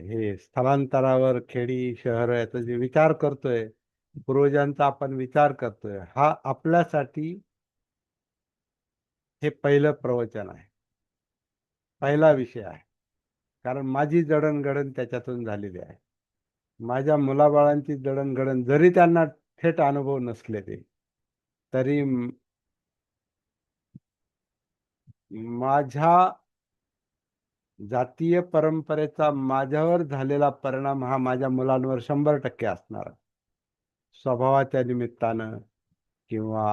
हे स्थलांतरावर खेडी शहर याचा जे विचार करतोय, पूर्वजांचा आपण विचार करतोय, हा आपल्यासाठी हे पहिलं प्रवचन आहे, पहिला विषय आहे. कारण माझी जडणघडण त्याच्यातून झालेली आहे. माझ्या मुलाबाळांची जडणघडण जरी त्यांना थेट अनुभव नसले ते, तरी माझ्या जातीय परंपरेचा माझ्यावर झालेला परिणाम हा माझ्या मुलांवर 100% असणार. स्वभावाच्या निमित्तानं किंवा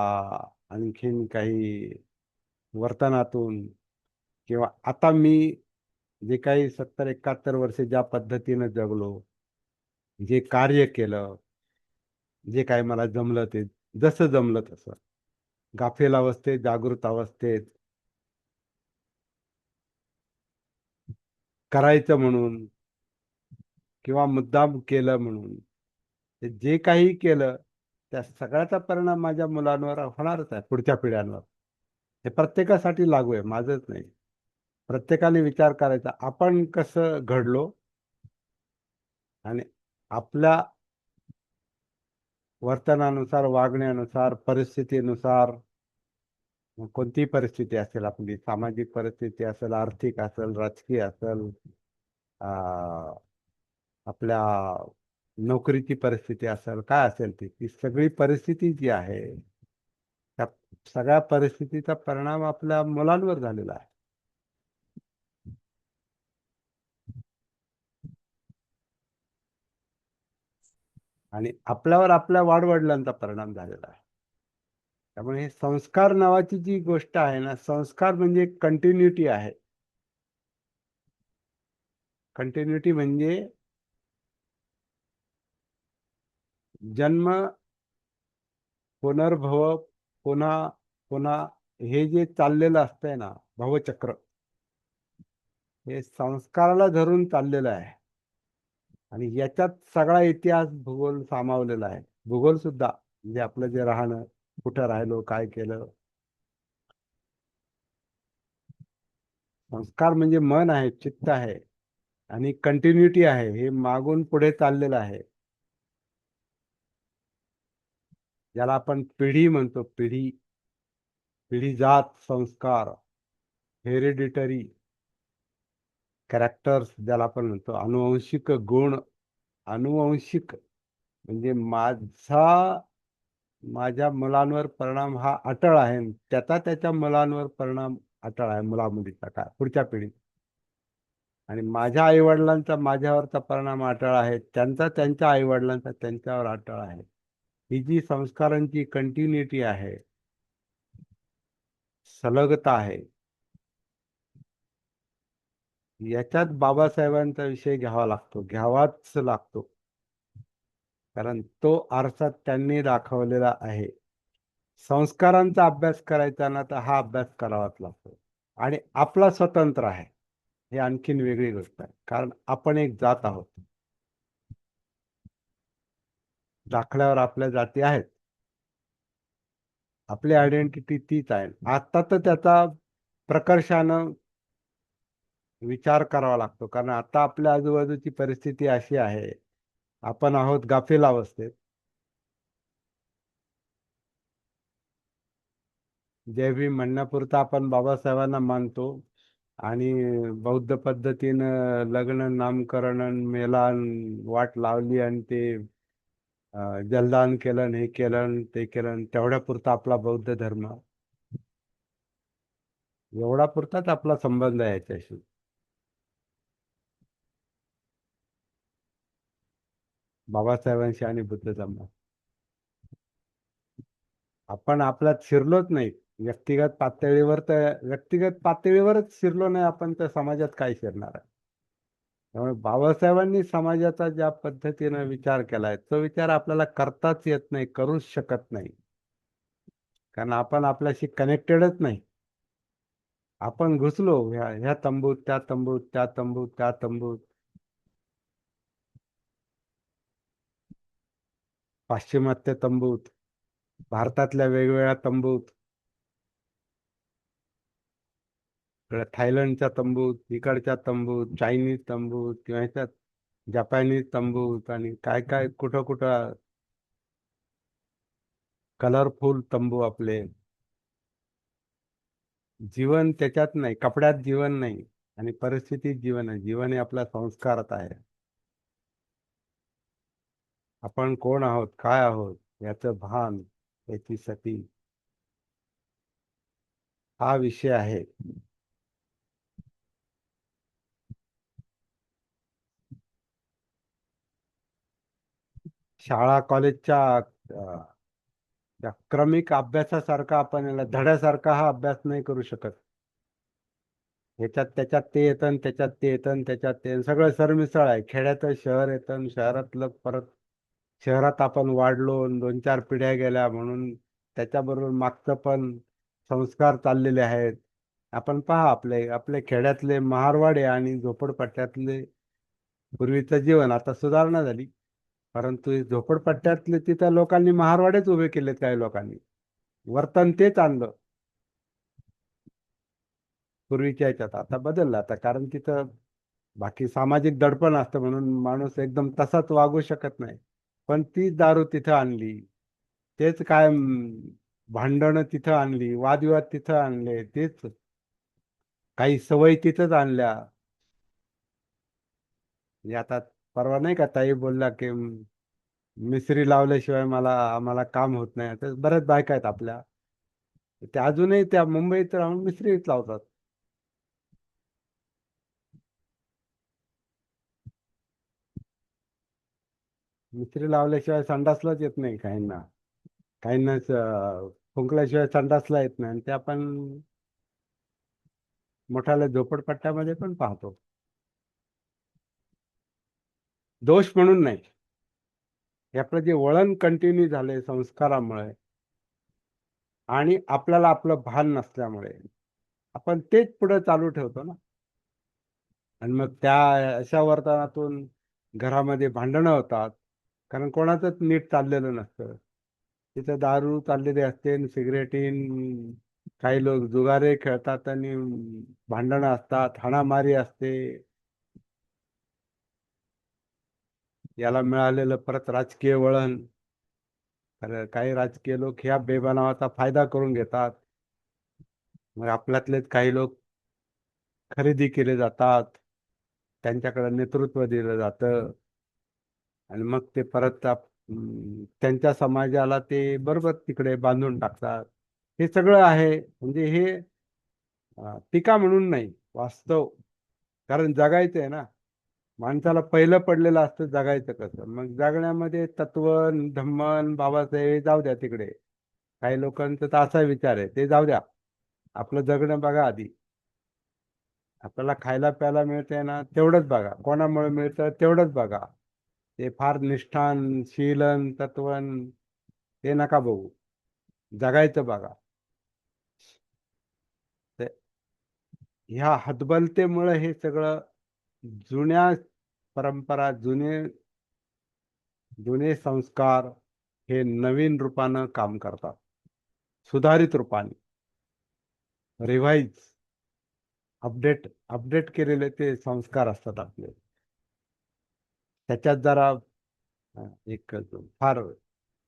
आणखीन काही वर्तनातून, किंवा आता मी जे काही 70-71 वर्षे ज्या पद्धतीनं जगलो, जे कार्य केलं, जे काही मला जमलं ते जसं जमलं तसं, गाफील अवस्थेत, जागृत अवस्थेत करायचं म्हणून किंवा मुद्दाम केलं म्हणून, ते जे काही केलं त्या सगळ्याचा परिणाम माझ्या मुलांवर होणारच आहे, पुढच्या पिढ्यांवर. हे प्रत्येकासाठी लागू आहे, माझंच नाही. प्रत्येकाने विचार करायचा, आपण कसं घडलो आणि आपल्या वर्तनानुसार, वागण्यानुसार, परिस्थितीनुसार, कोणतीही परिस्थिती असेल, आपली सामाजिक परिस्थिती असेल, आर्थिक असेल, राजकीय असेल, आपल्या नोकरीची परिस्थिती असेल, काय असेल ती सगळी परिस्थिती जी आहे, त्या सगळ्या परिस्थितीचा परिणाम आपल्या मुलांवर झालेला आहे. आणि आपल्यावर आपल्या वाडवडिलांचा परिणाम झालेला आहे. त्यामुळे हे संस्कार नावाची जी गोष्ट आहे ना, संस्कार म्हणजे कंटिन्युटी आहे. कंटिन्युटी म्हणजे जन्म, पुनर्भव, पुन्हा पुन्हा, हे जे चाललेलं असतंय ना भवचक्र, हे संस्काराला धरून चाललेलं आहे. आणि याच्यात सगळा इतिहास, भूगोल सामावलेला आहे. भूगोल सुद्धा म्हणजे आपलं जे राहणं, कुठं राहिलो, काय केलं. संस्कार म्हणजे मन आहे, चित्त आहे, आणि कंटिन्युटी आहे, हे मागून पुढे चाललेलं आहे. ज्याला आपण पिढी म्हणतो, पिढी, पिढीजात संस्कार, हेरिडिटरी कॅरेक्टर्स ज्याला आपण म्हणतो, अनुवंशिक गुण. अनुवंशिक म्हणजे माझ्या मुलांवर परिणाम हा अटळ आहे, त्याचा त्याच्या मुलांवर परिणाम अटळ आहे, मुलामुलीचा काय पुढच्या पिढीत. आणि माझ्या आईवडिलांचा माझ्यावरचा परिणाम अटळ आहे, त्यांचा त्यांच्या आईवडिलांचा त्यांच्यावर अटळ आहे. ही जी संस्कारांची कंटिन्युटी आहे, सलगता आहे, याच्यात बाबासाहेबांचा विषय घ्यावा लागतो, घ्यावाच लागतो. कारण तो आरसा त्यांनी दाखवलेला आहे. संस्कारांचा अभ्यास करायचा ना, तर हा अभ्यास करावाच लागतो. आणि आपला स्वतंत्र आहे, हे आणखीन वेगळी गोष्ट आहे. कारण आपण एक जात आहोत, दाखल्यावर आपल्या जाती आहेत, आपली आयडेंटिटी तीच आहे. आता तर त्याचा प्रकर्षानं विचार करावा लागतो, कारण आता आपल्या आजूबाजूची परिस्थिती अशी आहे, आपण आहोत गाफील अवस्थेत. जय भीम म्हणण्यापुरता आपण बाबासाहेबांना मानतो, आणि बौद्ध पद्धतीनं लग्न, नामकरण, मेलान वाट लावली, आणि ते जलदान केलं, हे केलं, ते केलं, तेवढ्या पुरता आपला बौद्ध धर्म, एवढा पुरताच आपला संबंध आहे याच्याशी. बाबासाहेबांशी आणि बुद्ध धर्म आपण आपल्यात शिरलोच नाही. व्यक्तिगत पातळीवर तर, व्यक्तिगत पातळीवरच शिरलो नाही आपण, तर समाजात काय शिरणार आहे. त्यामुळे बाबासाहेबांनी समाजाचा ज्या पद्धतीनं विचार केलाय, तो विचार आपल्याला करताच येत नाही, करूच शकत नाही. कारण आपण आपल्याशी कनेक्टेडच नाही. आपण घुसलो ह्या ह्या तंबूत, त्या तंबूत, त्या तंबूत, त्या तंबूत. पाश्चिमात्य तंबूत, भारतातल्या वेगवेगळ्या तंबूत, थायलंडच्या तंबूत, इकडच्या तंबूत, चायनीज तंबूत किंवा ह्याच्यात जपानीज तंबूत आणि काय काय कुठं कुठं कलरफुल तंबू आपले. जीवन त्याच्यात नाही, कपड्यात जीवन नाही आणि परिस्थितीत जीवन आहे. जीवन हे आपल्या संस्कारात आहे. आपण कोण आहोत, काय आहोत याचं भान, याची सती, हा विषय आहे. शाळा कॉलेजच्या त्या क्रमिक अभ्यासासारखा आपण याला धड्यासारखा हा अभ्यास नाही करू शकत. ह्याच्यात त्याच्यात ते येतं आणि त्याच्यात ते येतं आणि त्याच्यात ते सगळं सरमिसळ आहे. खेड्यात शहर येतं आणि शहरातलं परत शहरात आपण वाढलो, 2-4 पिढ्या गेल्या म्हणून त्याच्याबरोबर मागचं पण संस्कार चाललेले आहेत. आपण पहा आपले खेड्यातले महारवाडे आणि झोपडपट्ट्यातले पूर्वीचं जीवन, आता सुधारणा झाली परंतु हे झोपडपट्ट्यातले तिथं लोकांनी महारवाडेच उभे केलेत. काही लोकांनी वर्तन तेच आणलं पूर्वीच्या ह्याच्यात. आता बदललं, आता कारण तिथं बाकी सामाजिक दडपण असतं म्हणून माणूस एकदम तसाच वागू शकत नाही. पण तीच दारू तिथं आणली, तेच काय भांडणं तिथं आणली, वादविवाद तिथं आणले, तेच काही सवयी तिथंच आणल्या. म्हणजे आता परवा नाही का ताई बोलला की मिसरी लावल्याशिवाय आम्हाला काम होत नाही. आता बऱ्याच बायका आहेत आपल्या, त्या अजूनही त्या मुंबईत राहून मिसरीच लावतात. मिसरी लावल्याशिवाय संडासलाच येत नाही काहींना. काहींना फुंकल्याशिवाय संडासला येत नाही आणि ते आपण मोठ्याल्या झोपडपट्ट्यामध्ये पण पाहतो. दोष म्हणून नाही, हे आपलं जे वळण कंटिन्यू झालंय संस्कारामुळे आणि आपल्याला आपलं भान नसल्यामुळे आपण तेच पुढे चालू ठेवतो ना. आणि मग त्या अशा वर्तनातून घरामध्ये भांडणं होतात, कारण कोणाचंच नीट चाललेलं नसतं. तिथं दारू चाललेली असते, सिगरेटीन, काही लोक जुगारे खेळतात आणि भांडणं असतात, हाणामारी असते. याला मिळालेलं परत राजकीय वळण, तर काही राजकीय लोक ह्या बेबनावाचा फायदा करून घेतात. मग आपल्यातलेच काही लोक खरेदी केले जातात, त्यांच्याकडे नेतृत्व दिलं जातं आणि मग ते परत त्यांच्या समाजाला ते बरोबर तिकडे बांधून टाकतात. हे सगळं आहे. म्हणजे हे टीका म्हणून नाही, वास्तव. कारण जगायचं आहे ना, माणसाला पहिलं पडलेलं असतं जगायचं कसं. मग जगण्यामध्ये तत्व, धम्मन, बाबासाहेब जाऊ द्या तिकडे. काही लोकांचा तर असा विचार आहे, ते जाऊ द्या. आपलं जगणं बघा आधी. आपल्याला खायला प्यायला मिळतंय ना, तेवढंच बघा. कोणामुळे मिळतं तेवढंच बघा. ते फार निष्ठान, शीलन, तत्वन ते नका बघू. जगायचं बघा. ते ह्या हतबलतेमुळे हे सगळं जुन्या परंपरा, जुने संस्कार हे नवीन रूपानं काम करतात, सुधारित रूपाने, रिव्हाइज, अपडेट अपडेट केलेले ते संस्कार असतात आपले. त्याच्यात जरा एक फार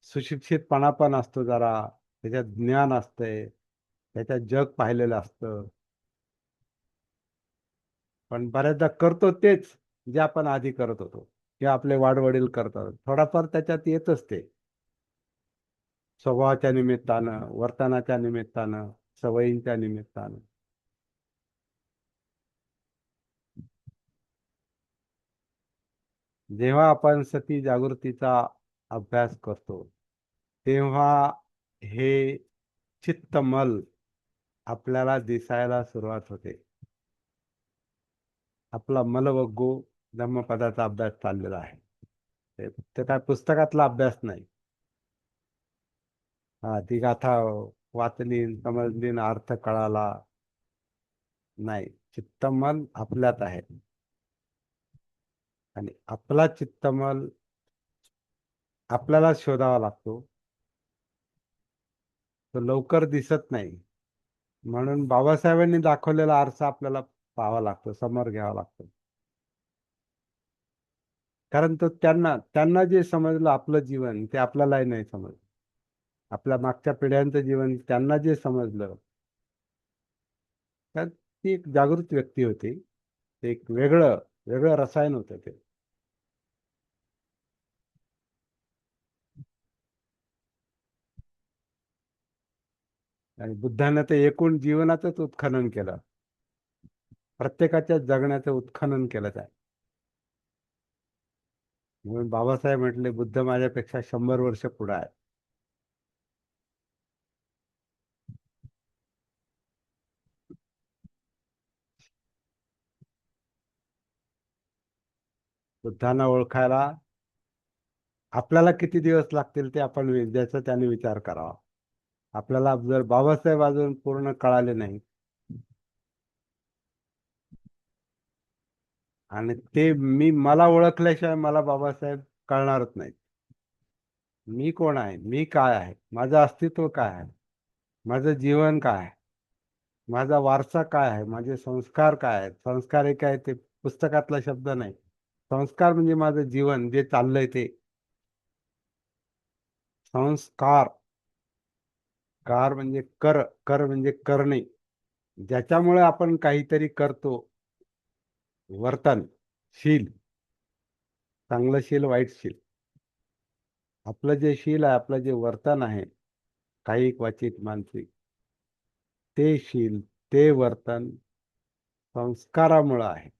सुशिक्षितपणा पण असतो जरा, त्याच्यात ज्ञान असतंय, त्याच्यात जग पाहिलेलं असतं. पण बऱ्याचदा करतो तेच जे आपण आधी करत होतो किंवा आपले वाडवडील करतात. थोडाफार त्याच्यात येतच ते, स्वभावाच्या निमित्तानं, वर्तनाच्या निमित्तानं, सवयींच्या निमित्तानं. जेव्हा आपण सती जागृतीचा अभ्यास करतो तेव्हा हे चित्तमल आपल्याला दिसायला सुरुवात होते. आपला मलवग्गू धम्मपदाचा अभ्यास चाललेला आहे. ते काय पुस्तकातला अभ्यास नाही. हा, ती गाथा वाचली, समजली न अर्थ कळाला नाही. चित्तमल आपल्यात आहे आणि आपला चित्तमल आपल्याला शोधावा लागतो. तो लवकर दिसत नाही. म्हणून बाबासाहेबांनी दाखवलेला आरसा आपल्याला पाहावा लागतो, समोर घ्यावा लागतो. कारण तो त्यांना त्यांना जे समजलं आपलं जीवन, ते आपल्यालाही नाही समजलं. आपल्या मागच्या पिढ्यांचं जीवन त्यांना जे समजलं, तर ती एक जागृत व्यक्ती होती. ते एक वेगळं वेगळं रसायन होतं ते. आणि बुद्धानं ते एकूण जीवनाचंच उत्खनन केलं. प्रत्येकाच्या जगण्याचं उत्खनन केलं आहे. म्हणून बाबासाहेब म्हटले, बुद्ध माझ्यापेक्षा 100 वर्ष पुढे आहे. बुद्धांना ओळखायला आपल्याला किती दिवस लागतील ते आपण ज्याचा त्याने विचार करावा. आपल्याला जर बाबासाहेब अजून पूर्ण कळाले नाही, आणि ते मला ओळखल्याशिवाय मला बाबासाहेब कळणारच नाही. मी कोण आहे, मी काय आहे, माझं अस्तित्व काय आहे, माझं जीवन काय आहे, माझा वारसा काय आहे, माझे संस्कार काय आहेत. संस्कार हे काय, ते पुस्तकातला शब्द नाही. संस्कार म्हणजे माझं जीवन जे चाललंय ते संस्कार. कार म्हणजे कर, कर म्हणजे करणे, ज्याच्यामुळे आपण काहीतरी करतो. वर्तन, शील, चांगलं शील, वाईट शील. आपलं जे शील आहे, आपलं जे वर्तन आहे, कायिक वाचिक मानसिक, ते शील, ते वर्तन संस्कारामुळं आहे.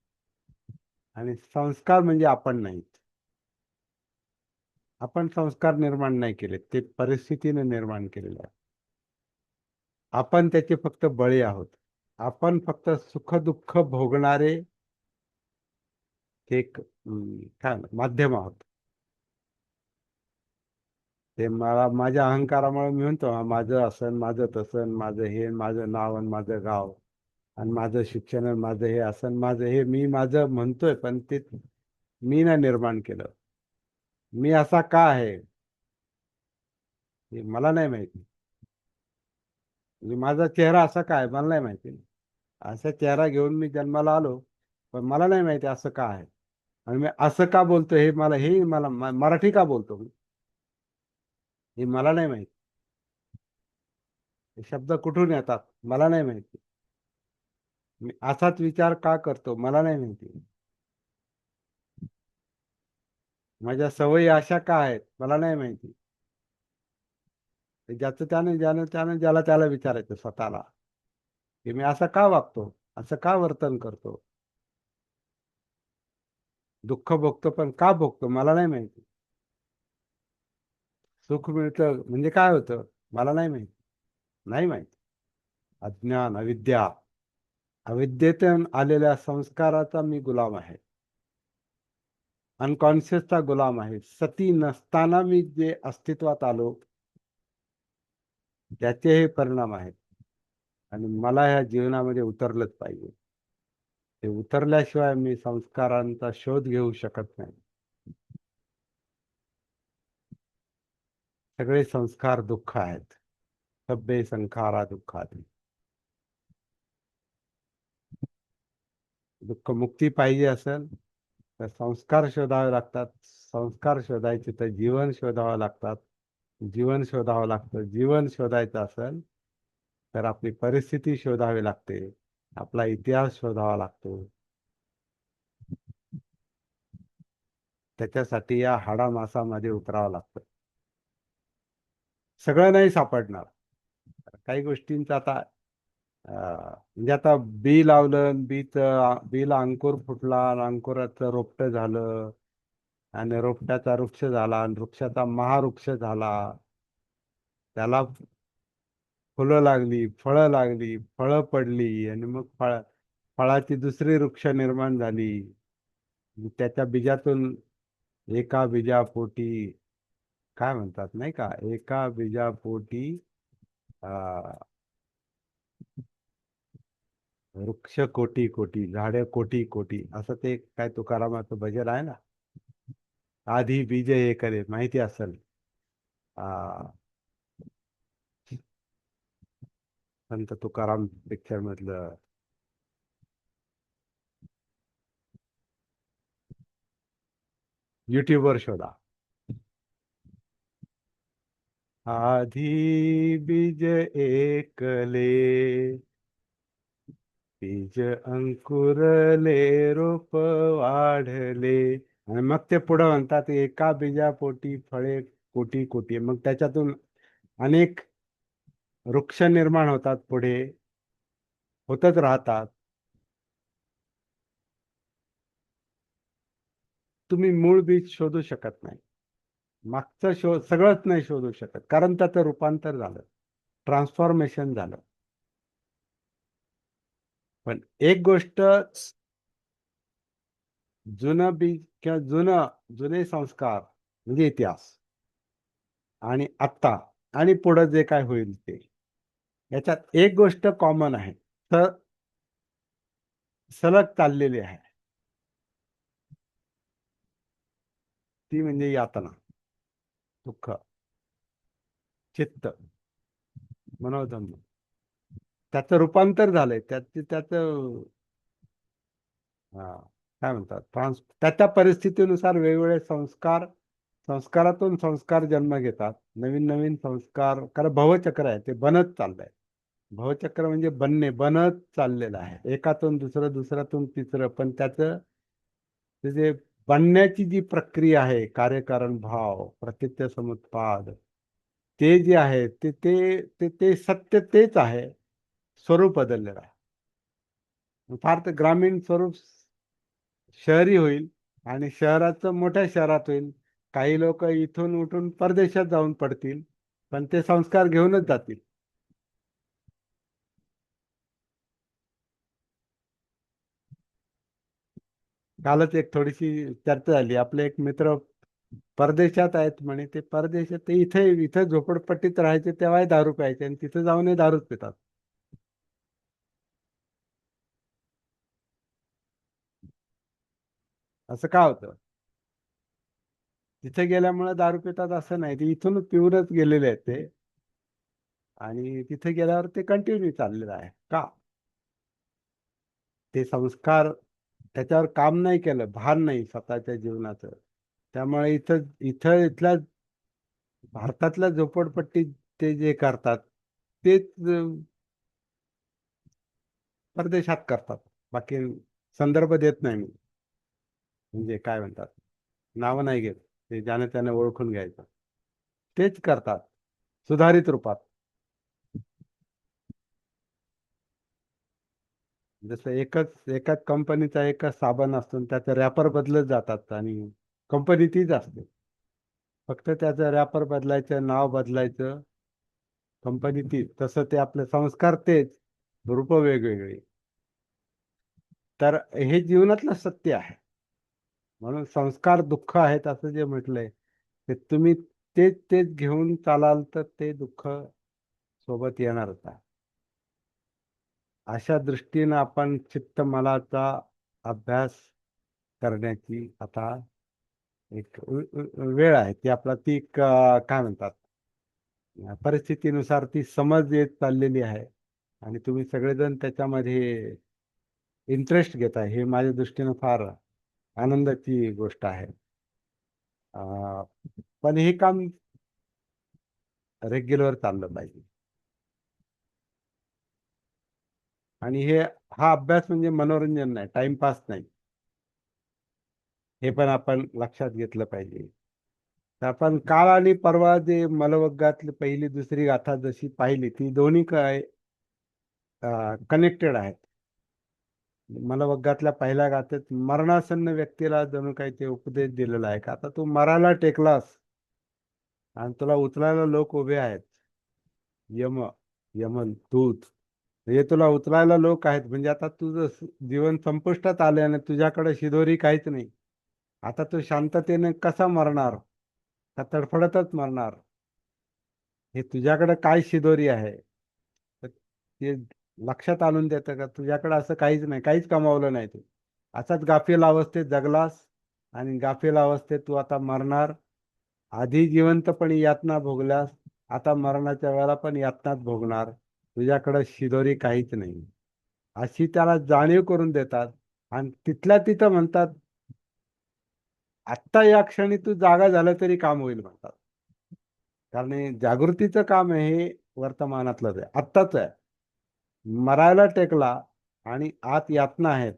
आणि संस्कार म्हणजे आपण नाहीत. आपण संस्कार निर्माण नाही केले, ते परिस्थितीने निर्माण केलेले आहे. आपण त्याचे फक्त बळी आहोत. आपण फक्त सुख-दुःख भोगणारे एक काय माध्यम आहोत. ते मला माझ्या अहंकारामुळे मी म्हणतो, माझं असं, माझं तसं, माझं हे, माझं नाव आणि माझं गाव आणि माझं शिक्षण आणि माझं हे असं, माझं हे, मी माझं म्हणतोय, पण ते मी नाही निर्माण केलं. मी असा का आहे हे मला नाही माहिती. म्हणजे माझा चेहरा असा काय मला नाही माहिती. असा चेहरा घेऊन मी जन्माला आलो, पण मला नाही माहिती असं का आहे. आणि मी असं का बोलतो हे मला मराठी का बोलतो मी, हे मला नाही माहिती. हे शब्द कुठून येतात मला नाही माहिती. मी असाच विचार का करतो मला नाही माहिती. माझ्या सवयी अशा का आहेत मला नाही माहिती. ज्याचं त्याने ज्याला त्याला विचारायचं स्वतःला, की मी असं का वागतो, असं का वर्तन करतो. दुःख भोगतो, पण का भोगतो मला नाही माहिती. सुख मिळतं म्हणजे काय होतं मला नाही माहिती. नाही माहिती. अज्ञान, अविद्या, अविद्येतून आलेल्या संस्काराचा मी गुलाम आहे. अनकॉन्शियसचा गुलाम आहे. सती नसताना मी जे अस्तित्वात आलो, त्याचे हे परिणाम आहेत. आणि मला ह्या जीवनामध्ये उतरलंच पाहिजे. ते उतरल्याशिवाय मी संस्कारांचा शोध घेऊ शकत नाही. सगळे संस्कार दुःख आहेत. सब्बे संखारा दुःखात. दुःख मुक्ती पाहिजे असेल तर संस्कार शोधावे लागतात. संस्कार शोधायचे तर जीवन शोधावं लागतात. जीवन शोधावं लागतं. जीवन शोधायचं असेल तर आपली परिस्थिती शोधावी लागते. आपला इतिहास शोधावा लागतो. त्याच्यासाठी या हाडामासामध्ये उतरावं लागतं. सगळं नाही सापडणार. काही गोष्टींचं आता म्हणजे आता बी लावलं, बीला अंकुर फुटला, आणि अंकुराचं रोपटं झालं, आणि रोपट्याचा वृक्ष झाला, आणि वृक्षाचा महावृक्ष झाला. त्याला फुलं लागली, फळं लागली, फळं पडली, आणि मग फळाची दुसरी वृक्ष निर्माण झाली. त्याच्या बीजातून एका बीजापोटी, काय म्हणतात नाही का, एका बीजापोटी वृक्ष कोटी कोटी, झाडे कोटी कोटी, असं ते काय तुकारामाचं भजन आहे ना. आधी बीज हे करे, माहिती असेल. आ, संत तुकाराम पिक्चर मधलं. युट्यूबवर शोधा. आधी बीज एकले, बीज अंकुरले, रोप वाढले. आणि मग ते पुढे म्हणतात एका बीजापोटी फळे कोटी कोटी. मग त्याच्यातून अनेक वृक्ष निर्माण होतात, पुढे होतच राहतात. तुम्ही मूळ बीज शोधू शकत नाही. मागचं सगळंच नाही शोधू शकत, कारण त्याचं रूपांतर झालं, ट्रान्सफॉर्मेशन झालं. पण एक गोष्ट, जुनं बीज किंवा जुने संस्कार म्हणजे इतिहास, आणि आत्ता आणि पुढे जे काय होईल ते, याच्यात एक गोष्ट कॉमन आहे, तर सलग चाललेली आहे. ती म्हणजे यातना, दुःख, चित्त, मनोधर्म. त्याचं रूपांतर झालंय, त्याचं हा, काय म्हणतात, त्या परिस्थितीनुसार वेगवेगळे संस्कार, संस्कारातून संस्कार जन्म घेतात. नवीन नवीन संस्कार, कारण भवचक्र आहे, ते बनत चाललंय. भवचक्र म्हणजे बनत चाललेलं आहे, एकातून दुसरं, दुसऱ्यातून तिसरं. पण त्याचं ते जे बनण्याची जी प्रक्रिया आहे, कार्यकारण भाव, प्रत्यक्ष समुत्पाद, ते जे आहे ते ते ते ते सत्य तेच आहे. स्वरूप बदललेलं आहे. फार तर ग्रामीण स्वरूप शहरी होईल, आणि शहराचं मोठ्या शहरात होईल. काही लोक इथून उठून परदेशात जाऊन पडतील, पण ते संस्कार घेऊनच जातील. कालच एक थोडीशी चर्चा झाली. आपले एक मित्र परदेशात आहेत म्हणे. ते परदेशात, ते इथे इथे झोपडपट्टीत राहायचे तेव्हाही दारू प्यायचे, आणि तिथे जाऊनही दारूच पितात. असं का होतं? तिथे गेल्यामुळे दारू पितात असं नाही, ते इथूनच पिऊनच गेलेले आहेत ते, आणि तिथे गेल्यावर ते कंटिन्यू चाललेलं आहे का? ते संस्कार त्याच्यावर काम नाही केलं, भान नाही स्वतःच्या जीवनाचं. त्यामुळे इथं इथं इथल्या भारतातल्या झोपडपट्टीत ते जे करतात, तेच परदेशात करतात. बाकी संदर्भ देत नाही मी, म्हणजे काय म्हणतात, नावं नाही घेत, ते ज्याने त्याने ओळखून घ्यायचं. तेच करतात, सुधारित रूपात. जसं एकाच कंपनीचा एकच साबण असतो, आणि त्याचं रॅपर बदलत जातात, आणि कंपनी तीच असते. फक्त त्याचं रॅपर बदलायचं, नाव बदलायचं, कंपनी तीच. तसं ते आपले संस्कार तेच, रूप वेगवेगळी. तर हे जीवनातलं सत्य आहे. म्हणून संस्कार दुःख आहेत असं जे म्हटलंय, ते तुम्ही तेच तेच घेऊन चालाल तर ते दुःख सोबत येणारच आहे. अशा दृष्टीनं आपण चित्तमलाचा अभ्यास करण्याची आता एक वेळ आहे. ती आपला ती काय म्हणतात, परिस्थितीनुसार ती समज येत चाललेली आहे, आणि तुम्ही सगळेजण त्याच्यामध्ये इंटरेस्ट घेताय, हे माझ्या दृष्टीनं फार आनंदाची गोष्ट आहे. अं, पण हे काम रेग्युलर चाललं पाहिजे. आणि हा अभ्यास म्हणजे मनोरंजन नाही, टाइमपास नाही, हे पण आपण लक्षात घेतलं पाहिजे. तर आपण काल आणि परवा जे मलवग्गातली पहिली दुसरी गाथा जशी पाहिली, ती दोन्ही काय कनेक्टेड आहेत. मलवग्गातल्या पहिल्या गाथेत मरणासन्न व्यक्तीला जणू काही ते उपदेश दिलेला आहे, का आता तू मराला टेकलास, आणि तुला उचलायला लोक उभे आहेत, यम, यमन दूत, हे तुला उचलायला लोक आहेत. म्हणजे आता तुझं जीवन संपुष्टात आले, आणि तुझ्याकडे शिदोरी काहीच नाही. आता तू शांततेने कसा मरणार? का तडफडतच मरणार? हे तुझ्याकडे काय शिदोरी आहे, तर ते लक्षात आणून देतं का तुझ्याकडे असं काहीच नाही, काहीच कमावलं नाही तू. असाच गाफील अवस्थेत जगलास, आणि गाफील अवस्थेत तू आता मरणार. आधी जिवंतपणी यातना भोगल्यास, आता मरणाच्या वेळेला पण यातनाच भोगणार. तुझ्याकडे शिदोरी काहीच नाही, अशी त्याला जाणीव करून देतात. आणि तिथल्या तिथं म्हणतात, आत्ता या क्षणी तू जागा झालं तरी काम होईल म्हणतात. कारण हे जागृतीचं काम आहे, हे वर्तमानातलंच आहे, आत्ताच आहे. मरायला टेकला आणि आत यातना आहेत.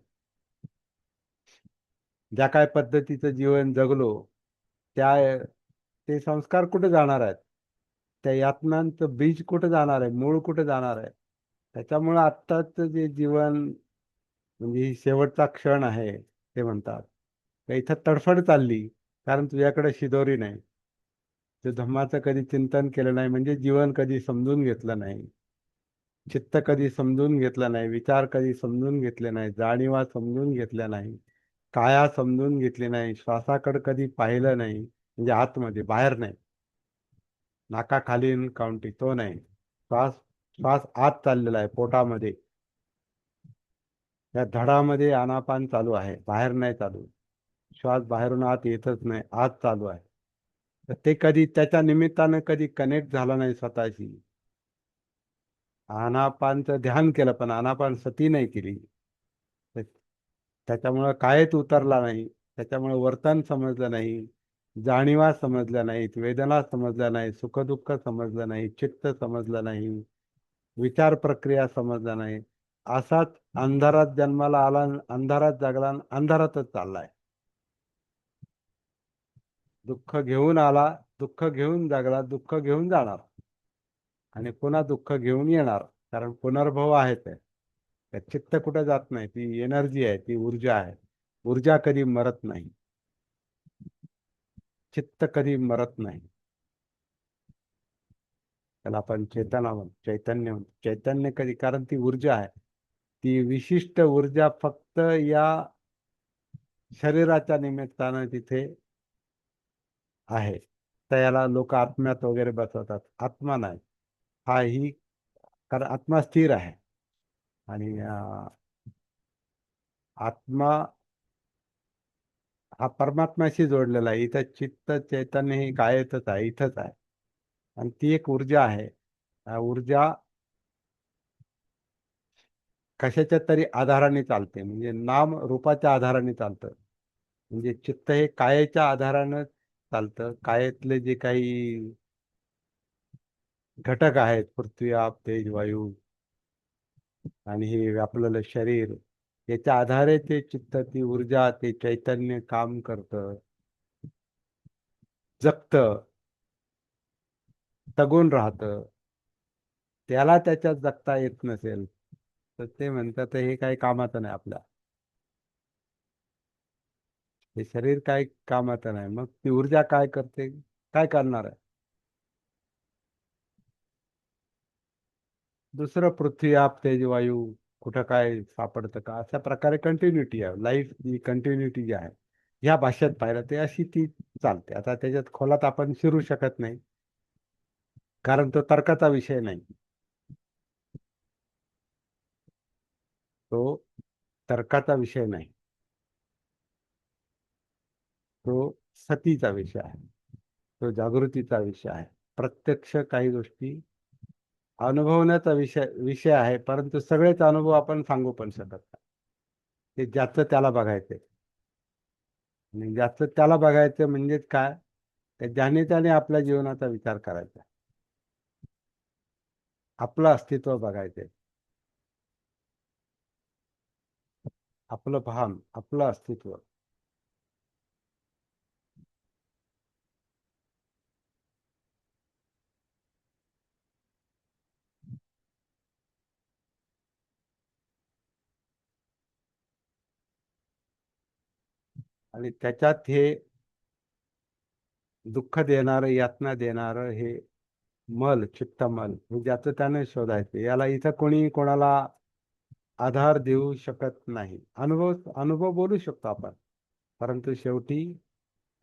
ज्या काय पद्धतीचं जीवन जगलो, त्या ते संस्कार कुठे जाणार आहेत? त्या यातनांचं बीज कुठे जाणार आहे? मूळ कुठे जाणार आहे? त्याच्यामुळं आत्ताच जे जीवन, म्हणजे ही शेवटचा क्षण आहे, ते म्हणतात का इथं तडफड चालली, कारण तुझ्याकडे शिदोरी नाही. ते धम्माचं कधी चिंतन केलं नाही, म्हणजे जीवन कधी समजून घेतलं नाही, चित्त कधी समजून घेतलं नाही, विचार कधी समजून घेतले नाही, जाणीवा समजून घेतल्या नाही, काया समजून घेतली नाही, श्वासाकडे कधी पाहिलं नाही, म्हणजे आतमध्ये, बाहेर नाही. नाकाखाली काउंटी तो नाही. श्वास श्वास आत चाललेला आहे पोटामध्ये. या धडामध्ये आनापान चालू आहे, बाहेर नाही चालू. श्वास बाहेरून आत येतच नाही, आत चालू आहे. तर ते कधी त्याच्या निमित्तानं कधी कनेक्ट झाला नाही स्वतःशी. आनापानचं ध्यान केलं पण आनापान सती नाही केली. त्याच्यामुळं कायच उतरला नाही. त्याच्यामुळे वर्तन समजलं नाही, जाणीवा समजल्या नाहीत, वेदना समजल्या नाही, सुखदुःख समजलं नाही, चित्त समजलं नाही, विचार प्रक्रिया समजल्या नाही. असाच अंधारात जन्माला आला, अंधारात जगला, अंधारातच चाललाय. दुःख घेऊन आला, दुःख घेऊन जगला, दुःख घेऊन जाणार, आणि पुन्हा दुःख घेऊन येणार. कारण पुनर्भव आहे ते. चित्त कुठे जात नाही, ती एनर्जी आहे, ती ऊर्जा आहे. ऊर्जा कधी मरत नाही, चित्त कधी मरत नाही. त्याला आपण चेतना म्हणतो, चैतन्य म्हणतो. चैतन्य कधी, कारण ती ऊर्जा आहे. ती विशिष्ट ऊर्जा फक्त या शरीराच्या निमित्तानं तिथे आहे. तर याला लोक आत्म्यात वगैरे बसवतात. आत्मा नाही हा, ही, कारण आत्मा स्थिर आहे. आणि आत्मा हा परमात्म्याशी जोडलेला आहे. इथं चित्त चैतन्य ही गायतच आहे, इथंच आहे. आणि ती एक ऊर्जा आहे. ऊर्जा कशाच्या तरी आधाराने चालते, म्हणजे नाम रूपाच्या आधाराने चालतं. म्हणजे चित्त हे कायेच्या आधारानं चालतं. कायेतले जे काही घटक आहेत, पृथ्वी, आप, तेज, वायू, आणि हे आपलं शरीर, याच्या आधारे ते चित्त, ती ऊर्जा, ते चैतन्य काम करतं, जगतं, तगून राहतं. त्याला त्याच्यात जगता येत नसेल तर ते म्हणतात हे काही कामाचं नाही आपल्या. हे शरीर काय कामाचं नाही, मग ती ऊर्जा काय करते, काय करणार आहे? दुसरं पृथ्वी, आप, तेज, वायू, कुठं काय सापडतं का, अशा प्रकारे कंटिन्युटी आहे लाईफ. जी कंटिन्युटी जी आहे, ह्या भाषेत पाहिलं ते अशी ती चालते. आता त्याच्यात खोलात आपण शिरू शकत नाही, कारण तो तर्काचा विषय नाही. तो तर्काचा विषय नाही, तो सतीचा विषय आहे, तो जागृतीचा विषय आहे. प्रत्यक्ष काही गोष्टी अनुभवण्याचा विषय विषय आहे, परंतु सगळेच अनुभव आपण सांगू पण शकत नाही. ते ज्याचं त्याला बघायचंय. आणि ज्याचं त्याला बघायचं म्हणजेच काय, तर ज्याने त्याने आपल्या जीवनाचा विचार करायचा, आपलं अस्तित्व बघायचंय, आपलं भान, आपलं अस्तित्व. आणि त्याच्यात हे दुःख देणारं, यातना देणारं हे मल, चित्तमल, हे ज्याचं त्याने शोधायचं. याला इथं कोणी कोणाला आधार देऊ शकत नाही. अनुभव अनुभव बोलू शकतो आपण, परंतु शेवटी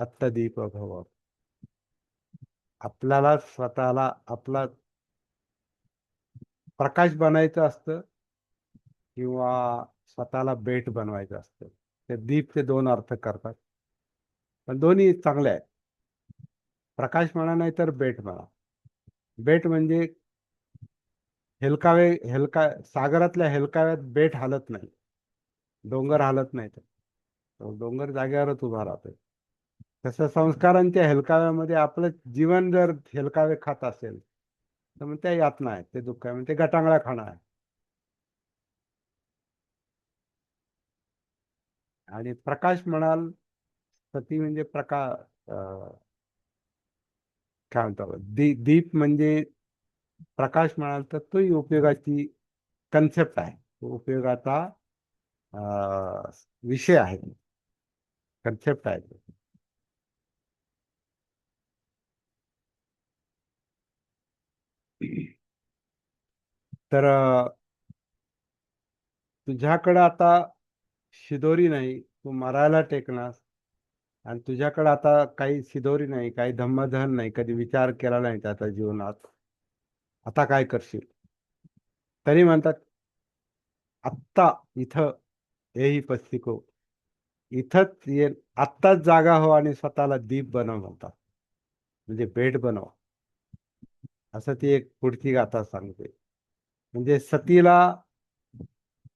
आत्तदीप भव. आपल्याला स्वतःला आपला प्रकाश बनायचं असतं, किंवा स्वतःला बेट बनवायचं असतं. ते दीप, ते दोन अर्थ करतात. पण दोन्ही चांगले आहेत. प्रकाश म्हणा नाही तर बेट म्हणा. बेट म्हणजे सागरातल्या हेलकाव्यात बेट हालत नाही, डोंगर हालत नाही. तो डोंगर जागेवरच उभा राहतोय. तसं संस्कारांच्या हेलकाव्यामध्ये आपलं जीवन जर हेलकावे खात असेल तर मग त्या यातना आहेत, ते दुःख आहे, म्हणजे ते गटांगळा खाणं आहे. आणि प्रकाश म्हणाल, सती म्हणजे काय म्हणतो आपण, दीप म्हणजे प्रकाश म्हणाल तर तोही उपयोगाची कन्सेप्ट आहे, तो उपयोगाचा विषय आहे, कन्सेप्ट आहे. तर तुझ्याकडं आता शिदोरी नाही, तू मरायला टेकणार, आणि तुझ्याकडे आता काही शिदोरी नाही, काही धम्मधन नाही, कधी विचार केला नाही त्याचा जीवनात, आता काय करशील? तरी म्हणतात आत्ता इथं हेही पस्तिको, इथंच ये, आत्ताच जागा हो आणि स्वतःला दीप बनव म्हणतात, म्हणजे भेट बनव. असं ती एक पुढची गाथा सांगते. म्हणजे सतीला,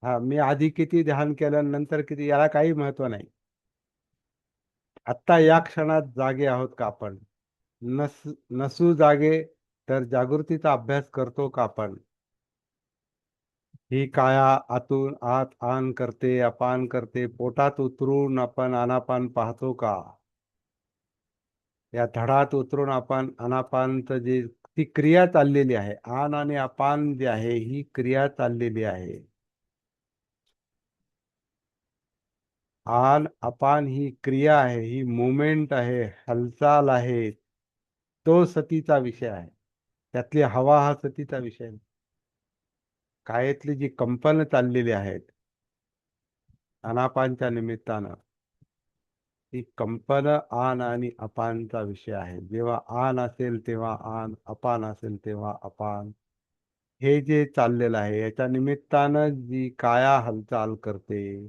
हा मी आधी किती ध्यान केलं, नंतर किती, याला काही महत्व नाही. आत्ता या क्षणात जागे आहोत का आपण? नस नसू जागे तर जागृतीचा अभ्यास करतो का आपण? ही काया आतून आत आन करते, अपान करते, पोटात उतरून आपण अनापान पाहतो का? या धडात उतरून आपण अनापानचं जी ती क्रिया चाललेली आहे, आन आणि अपान जे आहे, ही क्रिया चाललेली आहे. आन अपान ही क्रिया आहे, ही मुवमेंट आहे, हालचाल आहे. तो सतीचा विषय आहे. त्यातली हवा हा सतीचा विषय आहे. कायेतली जी कंपन चाललेली आहेत अनापानच्या निमित्तानं, ती कंपन आन आणि अपानचा विषय आहे. जेव्हा आन असेल तेव्हा आन, अपान असेल तेव्हा अपान, हे जे चाललेलं आहे, याच्या निमित्तानं जी काया हालचाल करते,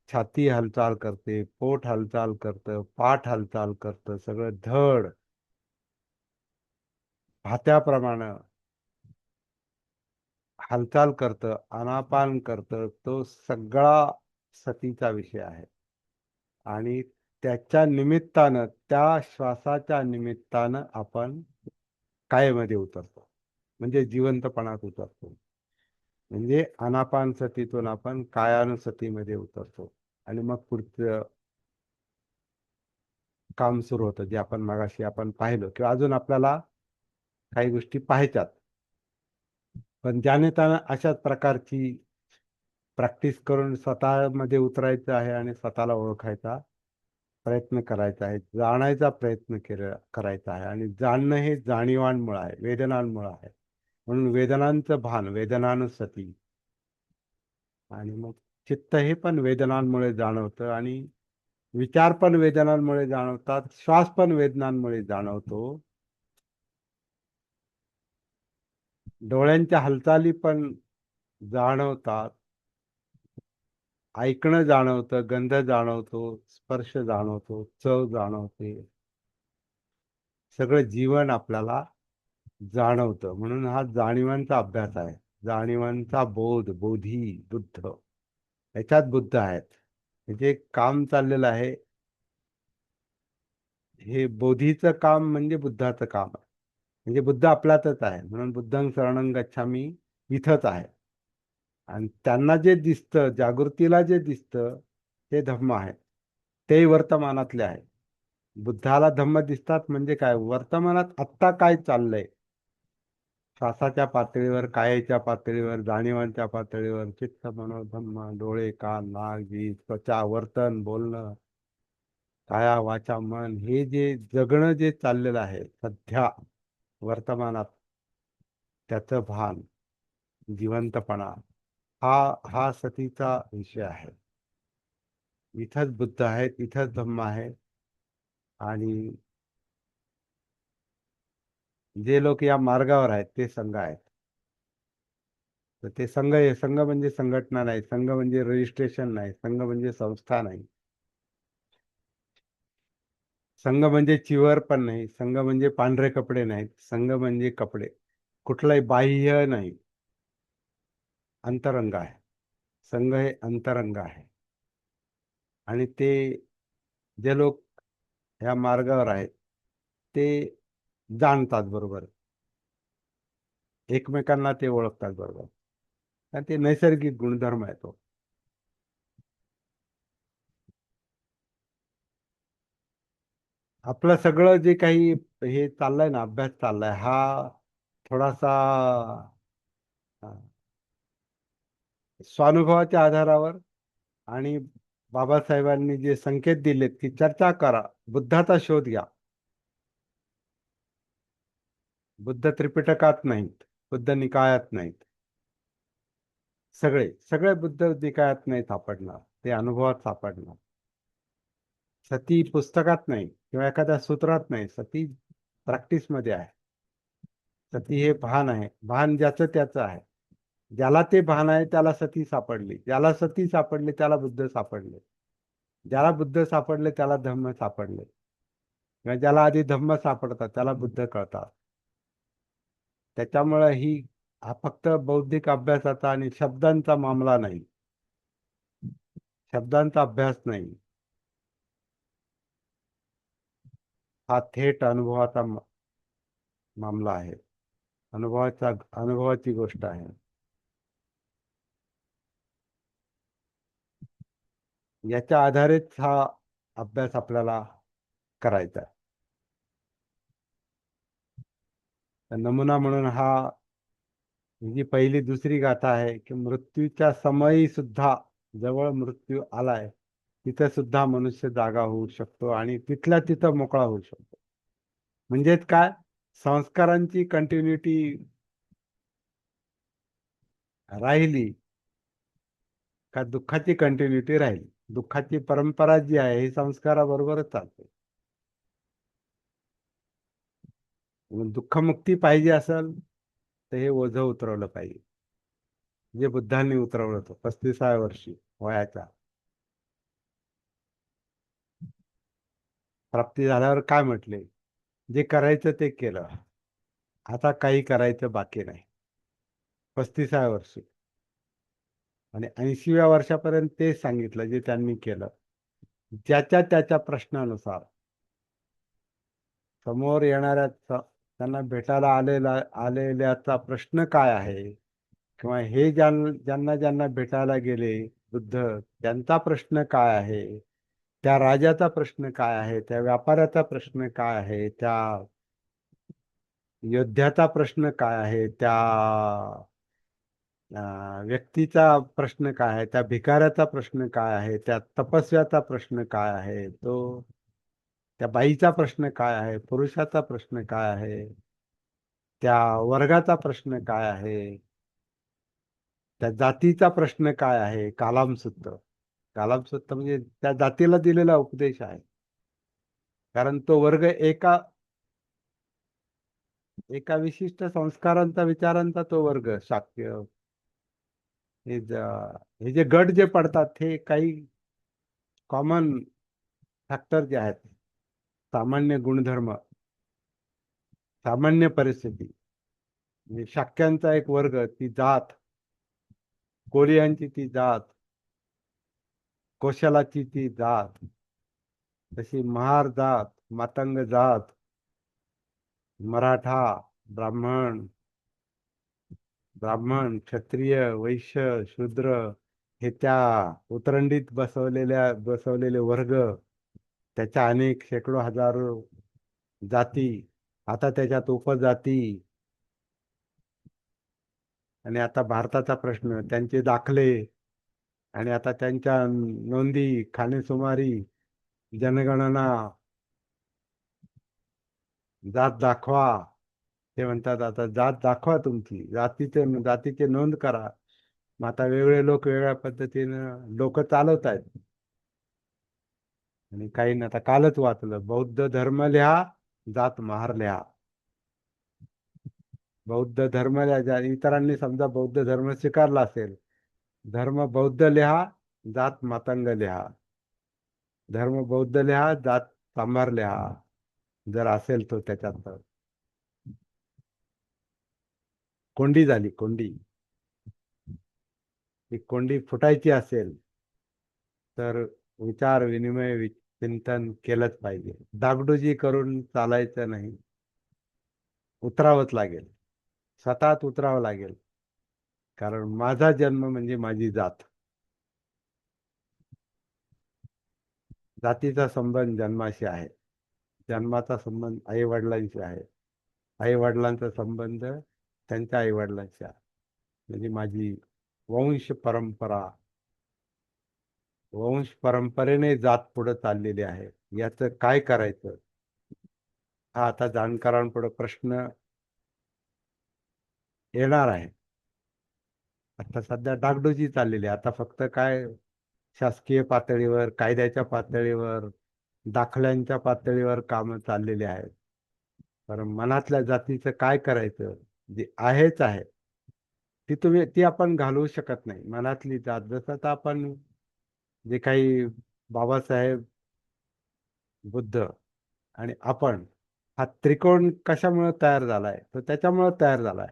छाती हालचाल करते, पोट हालचाल करतं, पाठ हालचाल करतं, सगळं धड भात्याप्रमाणे हालचाल करतं, अनापान करतं, तो सगळा सतीचा विषय आहे. आणि त्याच्या निमित्तानं, त्या श्वासाच्या निमित्तानं आपण कायेमध्ये उतरतो, म्हणजे जिवंतपणात उतरतो. म्हणजे अनापान सतीतून आपण कायानुसतीमध्ये उतरतो, आणि मग पुढचं काम सुरू होतं, जे आपण मगाशी आपण पाहिलं, किंवा अजून आपल्याला काही गोष्टी पाहायच्यात. पण ज्याने त्यानं अशाच प्रकारची प्रॅक्टिस करून स्वतःमध्ये उतरायचं आहे आणि स्वतःला ओळखायचा प्रयत्न करायचा आहे, जाणायचा प्रयत्न करायचा आहे. आणि जाणणं हे जाणीवांमुळे आहे, वेदनांमुळे आहे. म्हणून वेदनांचं भान, वेदनानुसती. आणि मग चित्त हे पण वेदनांमुळे जाणवतं, आणि विचार पण वेदनांमुळे जाणवतात, श्वास पण वेदनांमुळे जाणवतो, डोळ्यांच्या हालचाली पण जाणवतात, ऐकणं जाणवतं, गंध जाणवतो, स्पर्श जाणवतो, चव जाणवते, सगळं जीवन आपल्याला जाणवतं. म्हणून हा जाणीवांचा अभ्यास आहे. जाणीवांचा बोध, बोधी, बुद्ध, याच्यात बुद्ध आहेत. हे जे काम चाललेलं आहे, हे बोधीचं काम म्हणजे बुद्धाचं काम आहे. म्हणजे बुद्ध आपल्यातच आहे, म्हणून बुद्धं शरणं गच्छामी इथंच आहे. आणि त्यांना जे दिसतं, जागृतीला जे दिसतं, ते धम्म आहे, तेही वर्तमानातले आहे. बुद्धाला धम्म दिसतात म्हणजे काय? वर्तमानात आत्ता काय चाललंय, श्वासाच्या पातळीवर, कायेच्या पातळीवर, जाणीवांच्या पातळीवर, चित्त, मनो, धम्म, डोळे, कान, नाक, जीभ, त्वचा, वर्तन, बोलणं, काया, वाचा, मन, हे जे जगणं जे चाललेलं आहे सध्या वर्तमानात, त्याचं भान, जिवंतपणा, हा हा सतीचा विषय आहे. इथंच बुद्ध आहेत, इथंच धम्म आहे. आणि जे लोक या मार्गावर आहेत ते संघ आहेत. तर ते संघ म्हणजे संघटना नाही, संघ म्हणजे रजिस्ट्रेशन नाही, संघ म्हणजे संस्था नाही. संघ म्हणजे चिवर पण नाही, संघ म्हणजे पांढरे कपडे नाहीत, संघ म्हणजे कपडे, कुठलाही बाह्य नाही, अंतरंग आहे. संघ हे अंतरंग आहे. आणि ते जे लोक ह्या मार्गावर आहेत ते जाणतात बरोबर, एकमेकांना ते ओळखतात बरोबर, आणि ते नैसर्गिक गुणधर्म आहे तो. आपलं सगळं जे काही हे चाललंय ना, अभ्यास चाललाय हा थोडासा स्वानुभवाच्या आधारावर, आणि बाबासाहेबांनी जे संकेत दिलेत की चर्चा करा, बुद्धाचा शोध घ्या. बुद्ध त्रिपिटकात नाहीत, बुद्ध निकायात नाहीत, सगळे सगळे बुद्ध निकायात नाही सापडणार, ते अनुभवात सापडणार. सती पुस्तकात नाही किंवा एखाद्या सूत्रात नाही, सती प्रॅक्टिस मध्ये आहे. सती हे भान आहे, भान ज्याचं त्याचं आहे. ज्याला ते भान आहे त्याला सती सापडली, ज्याला सती सापडली त्याला बुद्ध सापडले, ज्याला बुद्ध सापडले त्याला धम्म सापडले, किंवा ज्याला आधी धम्म सापडतात त्याला बुद्ध कळतात. त्याच्यामुळे हा फक्त बौद्धिक अभ्यासाचा आणि शब्दांचा मामला नाही, शब्दांचा अभ्यास नाही, हा थेट अनुभवाचा मामला आहे, अनुभवाची गोष्ट आहे. याच्या आधारेच हा अभ्यास आपल्याला करायचा आहे. तर नमुना म्हणून ही जी पहिली दुसरी गाथा आहे की मृत्यूच्या समयी सुद्धा, जवळ मृत्यू आलाय तिथे सुद्धा मनुष्य जागा होऊ शकतो आणि तिथल्या तिथं मोकळा होऊ शकतो. म्हणजेच काय, संस्कारांची कंटिन्युटी राहिली का दुःखाची कंटिन्युटी राहील. दुःखाची परंपरा जी आहे ही संस्काराबरोबरच चालते. दुःखमुक्ती पाहिजे असेल तर हे ओझं उतरवलं पाहिजे, जे बुद्धांनी उतरवलं होतं 35व्या वर्षी वयाच्या. प्राप्ती झाल्यावर काय म्हटले, जे करायचं ते केलं, आता काही करायचं बाकी नाही. 35व्या वर्षी आणि 80व्या वर्षापर्यंत ते सांगितलं जे त्यांनी केलं. ज्याच्या त्याच्या प्रश्नानुसार समोर येणाऱ्या त्यांना भेटायला आलेल्याचा प्रश्न काय आहे, किंवा हे ज्यांना ज्यांना भेटायला गेले बुद्ध, त्यांचा प्रश्न काय आहे, त्या राजाचा प्रश्न काय आहे, त्या व्यापाऱ्याचा प्रश्न काय आहे, त्या योद्ध्याचा प्रश्न काय आहे, त्या व्यक्तीचा प्रश्न काय आहे, त्या भिकाऱ्याचा प्रश्न काय आहे, त्या तपस्व्याचा प्रश्न काय आहे, त्या बाईचा प्रश्न काय आहे, पुरुषाचा प्रश्न काय आहे, त्या वर्गाचा प्रश्न काय आहे, त्या जातीचा प्रश्न काय आहे. कालामसूत्र, कालामसूत्र म्हणजे त्या जातीला दिलेला उपदेश आहे. कारण तो वर्ग एका एका विशिष्ट संस्कारांचा, विचारांचा तो वर्ग, शाक्य, हे जे गट जे पडतात हे काही कॉमन फॅक्टर जे आहेत, सामान्य गुणधर्म, सामान्य परिस्थिती. म्हणजे शाक्यांचा एक वर्ग, ती जात, कोलियांची ती जात, कौशलाची ती जात, तशी महार जात, मातंग जात, मराठा, ब्राह्मण, क्षत्रिय, वैश्य, शूद्र, हे त्या उतरंडीत बसवलेले वर्ग, त्याच्या अनेक शेकडो हजारो जाती, आता त्याच्यात उपजाती, आणि आता भारताचा प्रश्न, त्यांचे दाखले, आणि आता त्यांच्या नोंदी, खाणेसुमारी, जनगणना, जात दाखवा. ते म्हणतात आता जात दाखवा, तुमची जातीचे नोंद करा. मग आता वेगळे लोक वेगळ्या पद्धतीनं लोक चालवत आहेत. आणि काही ना, आता कालच वाचलं, बौद्ध धर्म लिहा, जात महार लिहा. बौद्ध धर्म लिहा, इतरांनी समजा बौद्ध धर्म स्वीकारला असेल, धर्म बौद्ध लिहा, जात मातंग लिहा. धर्म बौद्ध लिहा, जात सांभाळले हा, जर असेल तो त्याच्यात तर. कोंडी झाली, कोंडी. ही कोंडी फुटायची असेल तर विचार विनिमय चिंतन केलंच पाहिजे. डागडुजी करून चालायचं नाही, उतरावंच लागेल, स्वतःच उतरावं लागेल. कारण माझा जन्म म्हणजे माझी जात. जातीचा संबंध जन्माशी आहे, जन्माचा संबंध आई वडिलांशी आहे, आई वडिलांचा संबंध त्यांच्या आई वडिलांशी आहे. म्हणजे माझी वंश परंपरा, वंश परंपरेने जात पुढे चाललेली आहे. याचं काय करायचं हा आता जाणकारांपुढे प्रश्न येणार आहे. आता सध्या डागडुजी चाललेली आहे. आता फक्त काय शासकीय पातळीवर, कायद्याच्या पातळीवर, दाखल्यांच्या पातळीवर कामं चाललेली आहेत. पण मनातल्या जातीचं काय करायचं, जे आहेच आहे ती आपण घालवू शकत नाही. मनातली जात जसं आता आपण जे काही बाबासाहेब, बुद्ध आणि आपण हा त्रिकोण कशामुळे तयार झालाय, तर त्याच्यामुळे तयार झालाय.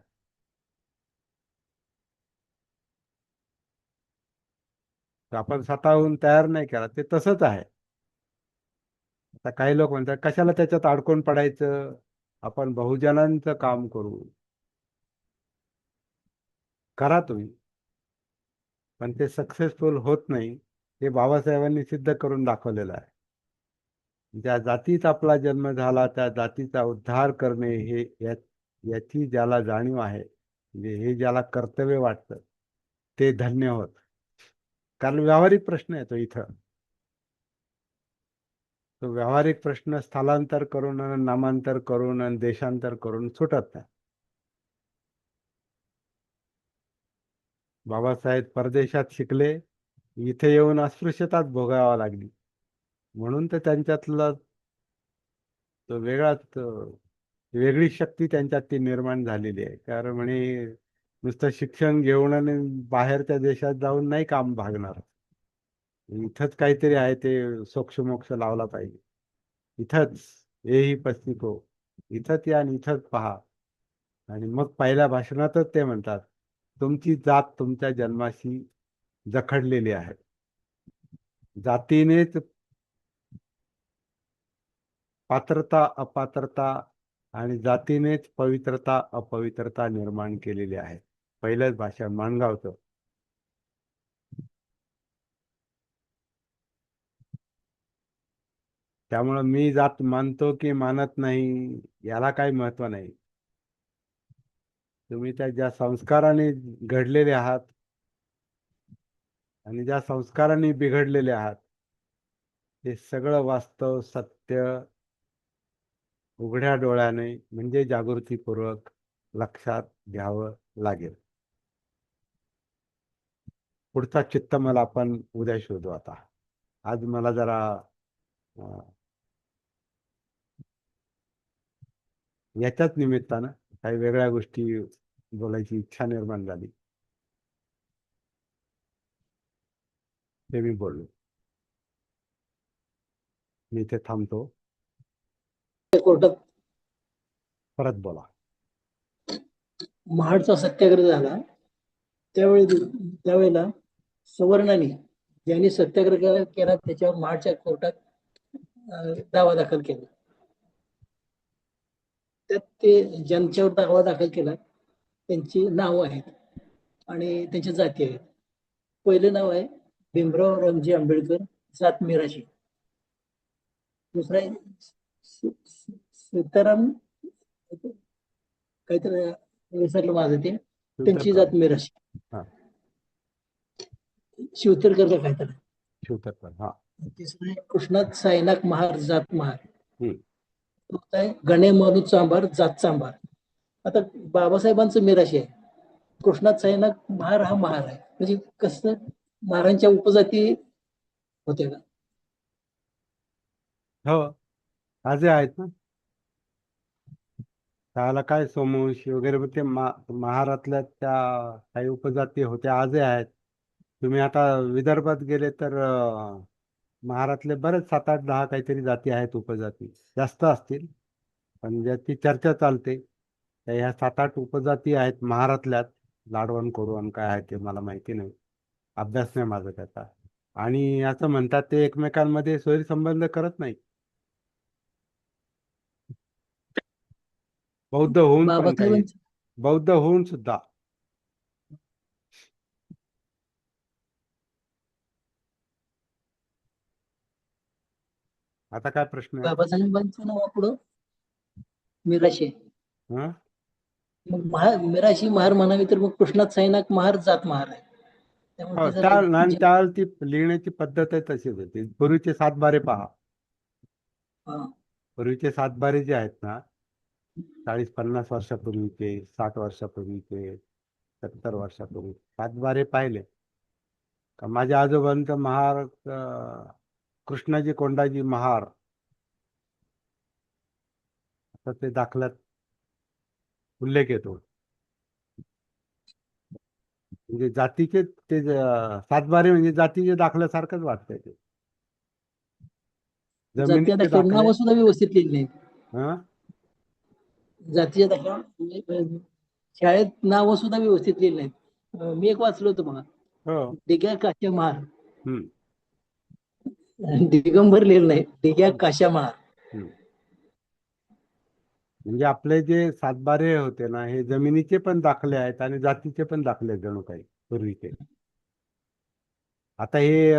तर आपण स्वतःहून तयार नाही केला, ते तसंच आहे. आता काही लोक म्हणतात कशाला त्याच्यात अडकून पडायचं, आपण बहुजनांचं काम करू. करा तुम्ही, पण ते सक्सेसफुल होत नाही. हे बाबासाहेबांनी सिद्ध करून दाखवलेलं आहे. ज्या जातीत आपला जन्म झाला त्या जातीचा उद्धार करणे हे याची ज्याला जाणीव आहे, म्हणजे हे ज्याला कर्तव्य वाटतं, ते धन्य होत. कारण व्यावहारिक प्रश्न येतो इथं. तो व्यावहारिक प्रश्न स्थलांतर करून आणि नामांतर करून आणि देशांतर करून सुटत नाही. बाबासाहेब परदेशात शिकले, इथे येऊन अस्पृश्यताच भोगावा लागली. म्हणून तर त्यांच्यातला तो वेगळी शक्ती त्यांच्यात ती निर्माण झालेली आहे. कारण म्हणे नुसतं शिक्षण घेऊन आणि बाहेरच्या देशात जाऊन नाही काम भागणार. इथंच काहीतरी आहे, ते सोक्ष लावला पाहिजे. इथंच हेही पस्तिको, इथंच या आणि इथंच पहा. आणि मग पहिल्या भाषणातच ते म्हणतात, तुमची जात तुमच्या जन्माशी जखडलेली आहे. जातीनेच पात्रता अपात्रता आणि जातीनेच पवित्रता अपवित्रता निर्माण केलेली आहे. पहिलंच भाषण माणगावचं. त्यामुळं मी जात मानतो की मानत नाही याला काही महत्व नाही. तुम्ही त्या ज्या संस्काराने घडलेले आहात आणि ज्या संस्काराने बिघडलेले आहात, ते सगळं वास्तव सत्य उघड्या डोळ्याने म्हणजे जागृतीपूर्वक लक्षात घ्यावं लागेल. पुढचा चित्त मला आपण उद्या शोधू. आता आज मला जरा याच्याच निमित्तानं काही वेगळ्या गोष्टी बोलायची इच्छा निर्माण झाली, ते मी बोललो. मी इथे थांबतो. कोर्टात परत बोला. महाडचा सत्याग्रह झाला त्यावेळेला सवर्णांनी ज्यांनी सत्याग्रह केला त्याच्यावर महाडच्या कोर्टात दावा दाखल केला. त्यात ते ज्यांच्यावर दावा दाखल केला त्यांची नावं आहेत आणि त्यांच्या जाती आहेत. पहिलं नाव आहे भीमराव रामजी आंबेडकर, जात मिराशी. दुसरं आहे सीताराम काहीतरी विसरलं माझं ते, त्यांची जात मिराशी. हा, शिवतरकर का काहीतरी. शिवतरकर. हा. तिसरं आहे कृष्णात साईनाथ महार, जात महार. हम्म. चौथं आहे गणे मानू चांभार, जात चांभार. आता बाबासाहेबांचं मिराशी आहे, कृष्णात साईनाथ महार हा महार आहे. म्हणजे कसं महारांच्या उपजाती होत्या का? हो, आजही आहेत ना. त्याला काय सोमवंशी वगैरे ते महारातल्या त्या काही उपजाती होत्या, आजही आहेत. तुम्ही आता विदर्भात गेले तर महारातले बरेच 7, 8, 10 काहीतरी जाती आहेत, उपजाती जास्त असतील, पण ज्याची चर्चा चालते त्या ह्या 7, 8 उपजाती आहेत महारातल्यात. लाडवण कोडवण काय आहे ते मला माहिती नाही, अभ्यास नाही माझा त्याचा. आणि असं म्हणतात ते एकमेकांमध्ये सोयीसंबंध करत नाही, बौद्ध होऊन पण काही, बाबासाहेबांची बौद्ध होऊन सुद्धा. आता काय प्रश्न आहे? बाबासाहेबांचं नाव पुढं मिराशी आहे. हं? मग मिराशी महार म्हणावी तर मग कृष्णात साईनाथ महार जात महार आहे. त्यामुळे हो, ते जरा त्या आणि त्या ती लिहिण्याची पद्धत आहे तशीच होती. पूर्वीचे 7 बारे पहा. हा, पूर्वीचे 7 बारे जे आहेत ना, 40, 50 वर्षापूर्वीचे, 60 वर्षापूर्वीचे, 70 वर्षापूर्वी 7 बारे पाहिले का? माझ्या आजोबांचं महार कृष्णाजी कोंडाजी महार असं ते दाखल्यात उल्लेख येतो. म्हणजे जातीचे ते 7 बारे म्हणजे जातीचे दाखल्यासारखंच वाटतंय ते. जातीय जमिनीचे दाखल्यावर दाखले. नावं सुद्धा व्यवस्थित लिहिली नाहीत. हं? जातीय दाखल्यावर म्हणजे शाळेत नावं सुद्धा व्यवस्थित लिहिली नाहीत. मी एक वाचलं होतं बघा, हो. डिग्या काश्या महार, हम्म. दिगंबर लिहिलं नाही, डिग्या काश्या महार. हम्म. म्हणजे आपले जे 7 बारे होते ना, हे जमिनीचे पण दाखले आहेत आणि जातीचे पण दाखले आहेत जणू काही पूर्वीचे. आता हे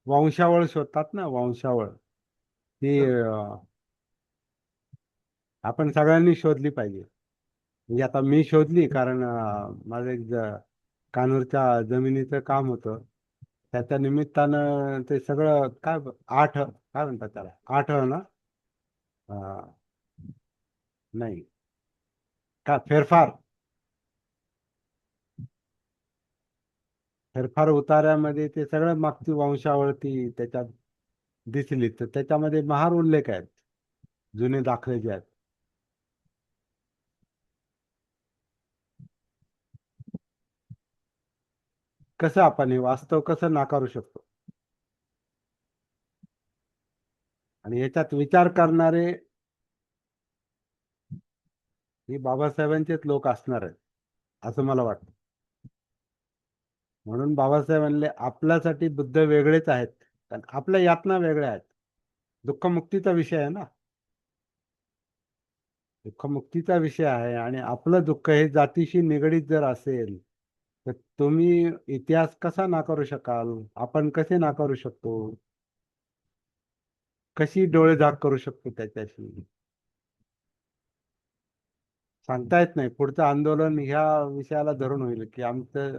वंशावळ शोधतात ना, वंशावळ ती आपण सगळ्यांनी शोधली पाहिजे. म्हणजे आता मी शोधली, कारण माझं एक कानूरच्या जमिनीचं काम होतं. त्याच्या निमित्तानं ते सगळं काय 8 काय म्हणतात त्याला, 8 ना, अं, नाही का, फेरफार उतार्यामध्ये ते सगळं मागची वंशावळती त्याच्यात दिसली, तर त्याच्यामध्ये महार उल्लेख आहेत, जुने दाखले जे आहेत. कसं आपण हे वास्तव कसं नाकारू शकतो? आणि याच्यात विचार करणारे हे बाबासाहेबांचेच लोक असणार आहेत असं मला वाटतं. म्हणून बाबासाहेब म्हणले आपल्यासाठी बुद्ध वेगळेच आहेत, कारण आपल्या यातना वेगळ्या आहेत. दुःखमुक्तीचा विषय आहे ना, दुःखमुक्तीचा विषय आहे, आणि आपलं दुःख हे जातीशी निगडीत जर असेल तर तुम्ही इतिहास कसा नाकारू शकाल? आपण कसे नाकारू शकतो? कशी डोळे झाक करू शकतो त्याच्याशी? सांगता येत नाही. पुढचं आंदोलन ह्या विषयाला धरून होईल की आमचं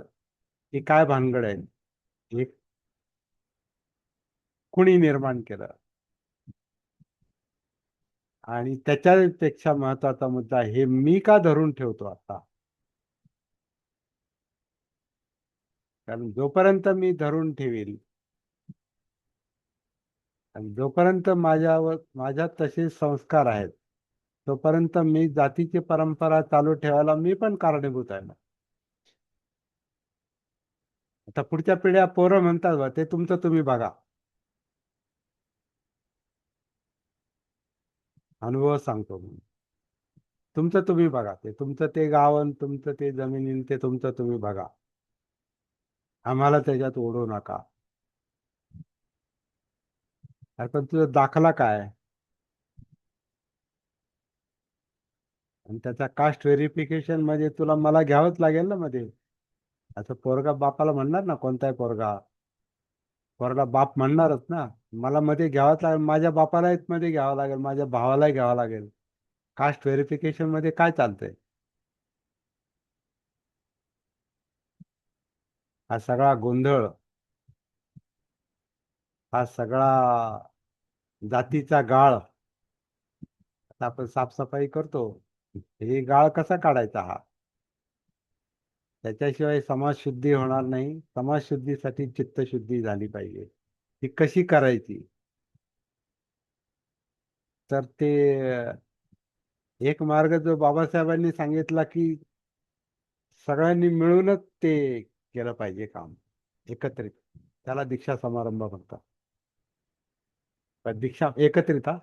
हे काय भानगड आहे, हे कुणी निर्माण केलं. आणि त्याच्यापेक्षा महत्वाचा मुद्दा, हे मी का धरून ठेवतो आता? कारण जोपर्यंत मी धरून ठेवील आणि जोपर्यंत माझ्यात तसे संस्कार आहेत, तोपर्यंत मी जातीची परंपरा चालू ठेवायला मी पण कारणीभूत आहे ना. आता पुढच्या पिढ्या पोरं म्हणतात बा, ते तुमचं तुम्ही बघा. अनुभव सांगतो मी. तुमचं तुम्ही बघा, ते तुमचं ते गाव आणि तुमचं ते जमिनी ते तुमचं तुम्ही बघा, आम्हाला त्याच्यात ओढू नका. अरे पण तुझा दाखला काय? आणि त्याचा कास्ट व्हेरिफिकेशन मध्ये तुला मला घ्यावंच लागेल ना मध्ये. असं पोरगा बापाला म्हणणार ना, कोणताही पोरगा पोरगा बाप म्हणणारच ना, मला मध्ये घ्यावंच लागेल, माझ्या बापालाही मध्ये घ्यावं लागेल, माझ्या भावालाही घ्यावं लागेल. कास्ट व्हेरिफिकेशन मध्ये काय चालतंय? हा सगळा गोंधळ, हा सगळा जातीचा गाळ, आता आपण साफसफाई करतो, हे गाळ कसा काढायचा हा? त्याच्याशिवाय समाजशुद्धी होणार नाही. समाजशुद्धीसाठी चित्तशुद्धी झाली पाहिजे. ती कशी करायची? तर ते एक मार्ग जो बाबासाहेबांनी सांगितला की सगळ्यांनी मिळूनच ते केलं पाहिजे काम, एकत्रित. त्याला दीक्षा समारंभ म्हणतात. पण दीक्षा एकत्रित हा.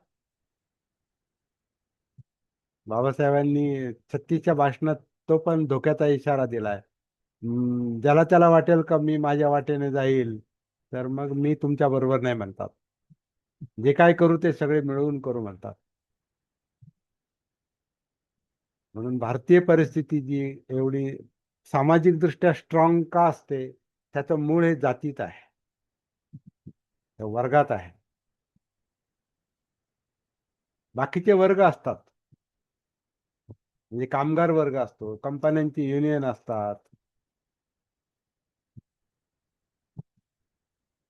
बाबासाहेबांनी 36च्या भाषणात तो पण धोक्याचा इशारा दिलाय. ज्याला त्याला वाटेल का मी माझ्या वाटेने जाईल, तर मग मी तुमच्या बरोबर नाही म्हणतात. जे काय करू ते सगळे मिळून करू म्हणतात. म्हणून भारतीय परिस्थिती जी एवढी सामाजिक दृष्ट्या स्ट्रॉंग का असते, त्याचं मूळ हे जातीत आहे, वर्गात आहे. बाकीचे वर्ग असतात, म्हणजे कामगार वर्ग असतो, कंपन्यांची युनियन असतात,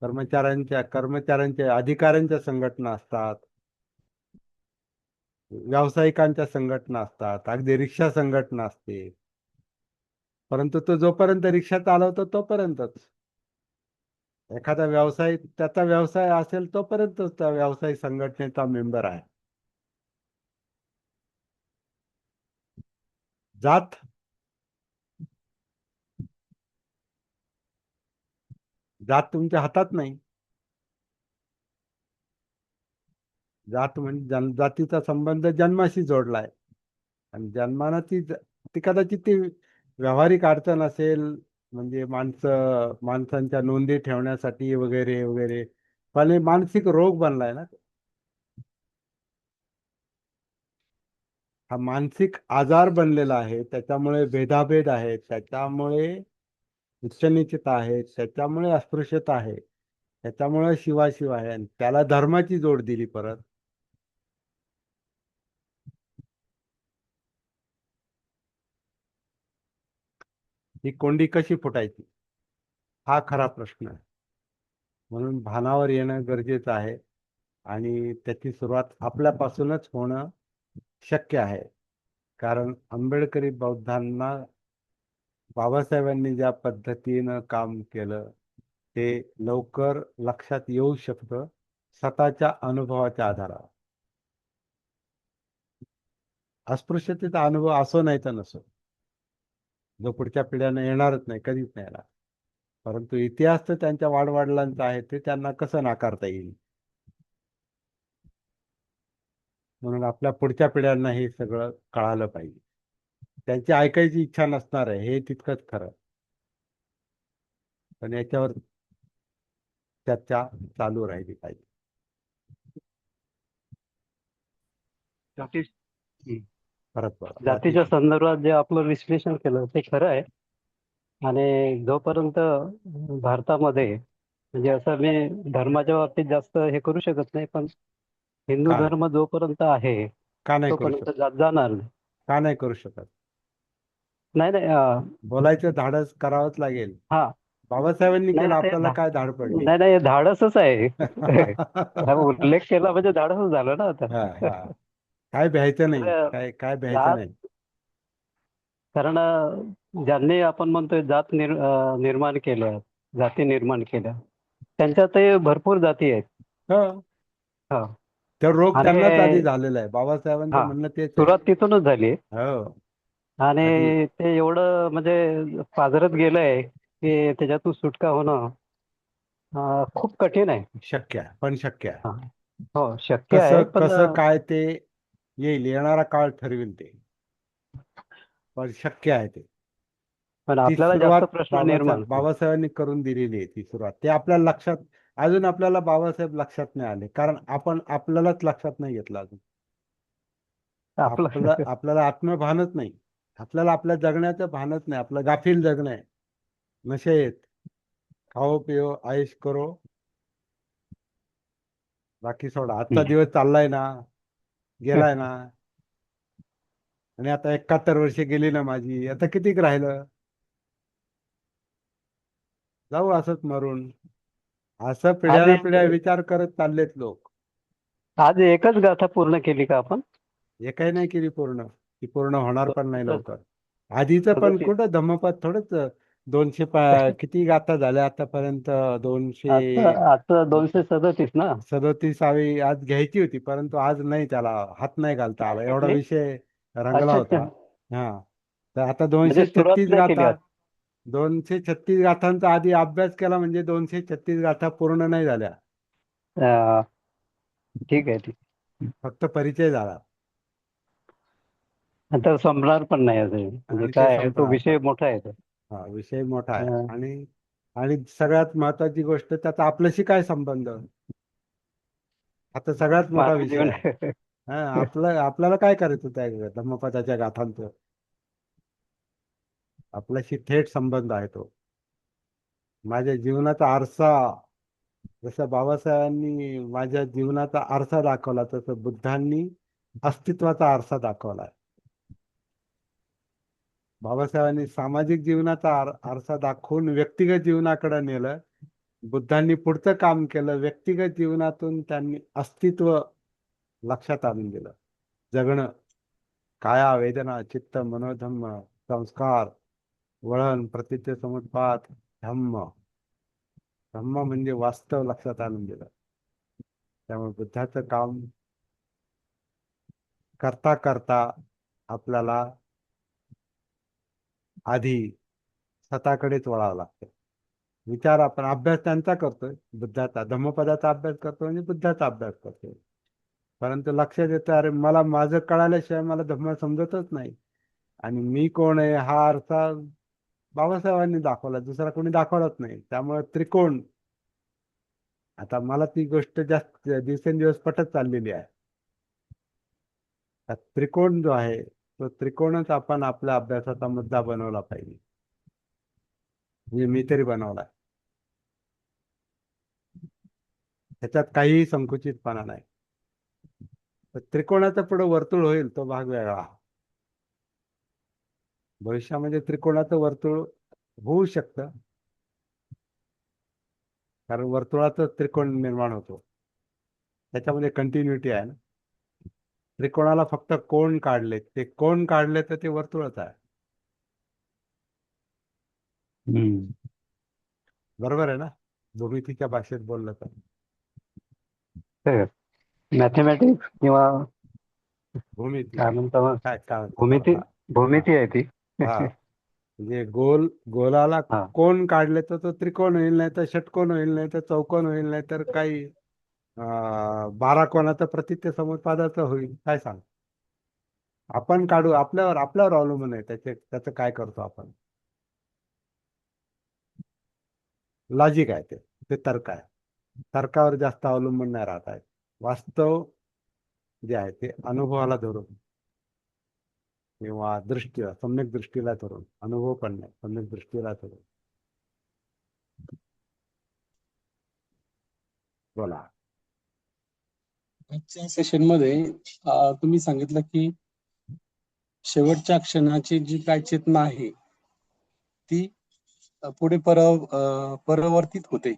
कर्मचाऱ्यांच्या अधिकाऱ्यांच्या संघटना असतात, व्यावसायिकांच्या संघटना असतात, अगदी रिक्षा संघटना असते. परंतु तो जोपर्यंत रिक्षा चालवतो तोपर्यंतच. एखादा व्यवसाय त्याचा व्यवसाय असेल तोपर्यंतच त्या व्यवसाय संघटनेचा मेंबर आहे. जात जात तुमच्या हातात नाही. जात म्हणजे जातीचा संबंध जन्माशी जोडलाय, आणि जन्मानं ती कदाचित ती व्यावहारिक अडचण असेल, म्हणजे माणसांच्या नोंदी ठेवण्यासाठी वगैरे वगैरे, पण हे मानसिक रोग बनलाय ना. हा मानसिक आजार बनलेला आहे. त्याच्यामुळे भेदाभेद आहे, त्याच्यामुळे उच्चनीचता आहे, त्याच्यामुळे अस्पृश्यता आहे, त्याच्यामुळे शिवाशिव आहे, आणि त्याला धर्माची जोड दिली परत. ही कोंडी कशी फुटायची, हा खरा प्रश्न आहे. म्हणून भानावर येणं गरजेचं आहे, आणि त्याची सुरुवात आपल्यापासूनच होणं शक्य आहे. कारण आंबेडकरी बौद्धांना बाबासाहेबांनी ज्या पद्धतीनं काम केलं ते लवकर लक्षात येऊ शकतं स्वतःच्या अनुभवाच्या आधारावर. अस्पृश्यतेचा अनुभव असो नाही तर नसो, जो पुढच्या पिढ्यांना येणारच नाही, कधीच नाही येणार. परंतु इतिहास तर त्यांच्या वाडवडिलांचा आहे, ते त्यांना कसं नाकारता येईल. म्हणून आपल्या पुढच्या पिढ्यांना हे सगळं कळालं पाहिजे. त्यांची ऐकायची इच्छा नसणार आहे, हे तितकंच खरं, पण याच्यावर चर्चा चालू राहिली पाहिजे. जाती परत बरं जातीच्या संदर्भात जे आपलं विश्लेषण केलं ते खरं आहे. आणि जोपर्यंत भारतामध्ये म्हणजे असं मी धर्माच्या बाबतीत जास्त हे करू शकत नाही, पण हिंदू का नाही? धर्म जोपर्यंत आहे का नाही करू तोपर्यंत शकत? जाणार नाही. का नाही करू शकत? नाही नाही बोलायचं धाडस करावंच लागेल. हा बाबासाहेबांनी नाही केलं, नाही, आपल्याला काय धाड पडली? नाही नाही, धाडसच आहे. हा उल्लेख केला म्हणजे धाडसच झालं ना आता. हा हा, काय भ्यायचं नाही, तर काय काय भ्यायचं जात नाही. कारण ज्यांनी आपण म्हणतोय निर्माण केल्या, जाती निर्माण केल्या, त्यांच्यातही भरपूर जाती आहेत. हो, हा तर रोग आणि त्यांनाच आधी झालेला आहे. बाबासाहेबांचं हा म्हणणं तेच आहे. सुरुवात तिथूनच झाली. हो, आधी आणि ते एवढं म्हणजे पाझरत गेलंय की त्याच्यातून सुटका होणं खूप कठीण आहे. शक्य आहे, पण शक्य आहे. हा. हो शक्य आहे, कसं पण कसं काय ते येणारा काळ ठरवेल ते, पण शक्य आहे ते. ती आपल्याला सुरुवात जास्त प्रश्न निर्माण बाबासाहेबांनी करून दिलेली आहे. ती सुरुवात ते आपल्या लक्षात, अजून आपल्याला बाबासाहेब लक्षात नाही आले, कारण आपण आपल्यालाच लक्षात नाही घेतलं अजून. आपलं आपल्याला आत्मभानच नाही, आपल्याला आपल्या जगण्याचं भानच नाही. आपलं गाफील जगणं आहे. नशेत खाओ पिओ आयश करो, बाकी सोडा. आजचा दिवस चाललाय ना, गेलाय ना, आणि आता 71 वर्षे गेली ना माझी, आता कितीक राहिलं? जाऊ असंच मरून. असं आज पिढ्याना पिढ्या विचार करत चाललेत लोक. आज एकच गाथा पूर्ण केली का आपण? हे काही नाही केली पूर्ण, ती पूर्ण होणार पण नाही लवकर. आधीचं पण 37. कुठं धम्मपद थोडंच 200 किती गाथा झाल्या आतापर्यंत? 200 आता 237 ना. 37वी आज घ्यायची होती, परंतु आज नाही, त्याला हात नाही घालता आला, एवढा नाही? विषय रंगला अच्छा अच्छा, होता. हा, तर आता म्हणजे सुरुवात 236 नाही केली गाथा. आज. 236 गाथांचा आधी अभ्यास केला म्हणजे 236 गाथा पूर्ण नाही झाल्या, अं, ठीक आहे, ठीक आहे. फक्त परिचय झाला आता संपणार पण नाही असे, म्हणजे आणि ते काय आहे, तो संपणार पण. विषय मोठा आहे तो. हा विषय मोठा आहे. अं, आणि आणि सगळ्यात महत्वाची गोष्ट, त्याचा आपल्याशी काय संबंध, आता सगळ्यात मोठा मानवी विषय जीवन. आहे. हा आपल्याला काय करायचं त्या धम्मपदाच्या गाथांचं, आपल्याशी थेट संबंध आहे तो. माझ्या जीवनाचा आरसा, जसं बाबासाहेबांनी माझ्या जीवनाचा आरसा दाखवला, तसं बुद्धांनी अस्तित्वाचा आरसा दाखवला. बाबासाहेबांनी सामाजिक जीवनाचा आरसा दाखवून व्यक्तिगत जीवनाकडे नेलं. बुद्धांनी पुढचं काम केलं, व्यक्तिगत जीवनातून त्यांनी अस्तित्व लक्षात आणून दिलं. जगणं, काया वेदना चित्त मनोधम्म संस्कार वळण प्रतीचे समुत्पाद धम्म. धम्म म्हणजे वास्तव लक्षात आणून दिलं. त्यामुळे बुद्धाचं काम करता करता आपल्याला आधी स्वतःकडेच वळावं लागतं. विचार आपण अभ्यास त्यांचा करतोय, बुद्धाचा, धम्मपदाचा अभ्यास करतोय म्हणजे बुद्धाचा अभ्यास करतोय. परंतु लक्षात येतं, अरे मला माझं कळाल्याशिवाय मला धम्म समजतच नाही. आणि मी कोण आहे हा आरसा बाबासाहेबांनी दाखवला, दुसरा कोणी दाखवलाच नाही. त्यामुळे त्रिकोण, आता मला ती गोष्ट जास्त दिवसेंदिवस पटत चाललेली आहे. त्रिकोण जो आहे, तो त्रिकोणच आपण आपल्या अभ्यासाचा मुद्दा बनवला पाहिजे, म्हणजे मी तरी बनवला. त्याच्यात काहीही संकुचितपणा नाही. त्रिकोणाचा पुढे वर्तुळ होईल तो भाग वेगळा. भविष्यामध्ये त्रिकोणाचं वर्तुळ होऊ शकतं, कारण वर्तुळाचं त्रिकोण निर्माण होतो, त्याच्यामध्ये कंटिन्युटी आहे ना. त्रिकोणाला फक्त कोण काढले, ते कोण काढले तर ते वर्तुळच आहे. बरोबर आहे ना, भूमितीच्या भाषेत बोललं तर. मॅथमॅटिक्स किंवा भूमिती, काय म्हणतो मग, काय म्हणतो त्याला, भूमिती हा. हा भूमिती आहे ती. हा म्हणजे गोलाला हा. कोण काढले तर तो त्रिकोण होईल, नाही तर षटकोन होईल, नाही तर चौकोन होईल, नाही तर काही 12 कोणाचं प्रतित्य समुत्पादाचं होईल, काय सांग. आपण काढू, आपल्यावर अवलंबून आहे त्याचं काय करतो आपण. लॉजिक आहे ते तर्क आहे. तर्कावर जास्त अवलंबून नाही राहत आहे. वास्तव जे आहे ते अनुभवाला धरून किंवा सम्यक दृष्टीला धरून, अनुभव पण नाही, सम्यक दृष्टीला धरून. बोला. आजच्या सेशनमध्ये तुम्ही सांगितलं की शेवटच्या क्षणाची जी काय चेतना आहे ती पुढे परावर्तित होते.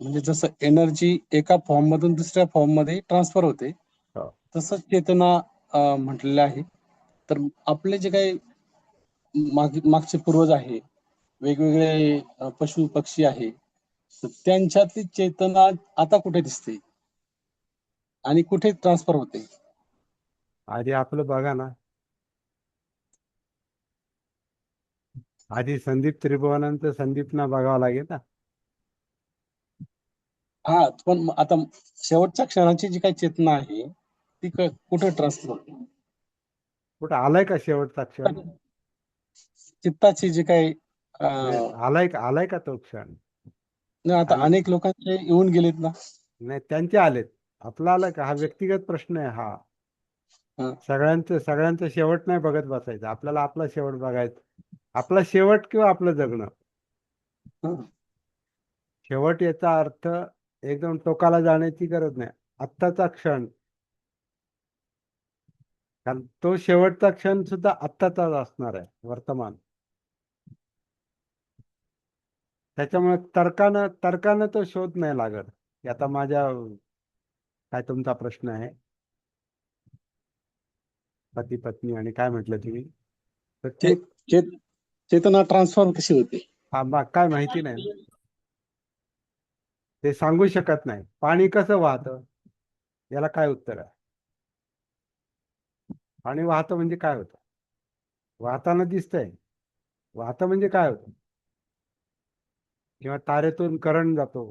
म्हणजे जसं एनर्जी एका फॉर्म मधून दुसऱ्या फॉर्म मध्ये ट्रान्सफर होते, हो. तसंच चेतना म्हटलेलं आहे. तर आपले जे काही मागचे पूर्वज आहे, वेगवेगळे पशु पक्षी आहे, तर त्यांच्यातली चेतना आता कुठे दिसते आणि कुठे ट्रान्सफर होते? आधी आपलं बघा ना, आधी संदीप त्रिभुवनांचं संदीपना बघावं लागेल ना. हा, पण आता शेवटच्या क्षणाची जी काही चेतना आहे ती कुठे ट्रान्सफर होते? कुठं आलाय का शेवटचा क्षण? चित्ताची जी काही आलाय का तो क्षण? आता आणि अनेक लोकांचे येऊन गेलेत ना. नाही, त्यांचे आलेत. आपला आलाय का? हा व्यक्तिगत प्रश्न आहे हा. हा. सगळ्यांचं शेवट नाही बघत बसायचं, आपल्याला आपला शेवट बघायचा. आपला शेवट किंवा आपलं जगणं. हा. शेवट याचा अर्थ एकदम टोकाला जाण्याची गरज नाही, आत्ताचा क्षण. कारण तो शेवटचा क्षण सुद्धा आत्ताचाच असणार आहे, वर्तमान. त्याच्यामुळे तर्कानं तो शोध नाही लागत की आता काय तुमचा प्रश्न आहे, पती पत्नी आणि काय म्हटलं तुम्ही, तर ते चेतना ट्रान्सफॉर्म कशी होते? मग काय माहिती नाही ना. ते सांगू शकत नाही. पाणी कसं वाहतं, याला काय उत्तर आहे? पाणी वाहतं म्हणजे काय होतं? वाहताना दिसतंय, वाहतं म्हणजे काय होतं? किंवा तारेतून करंट जातो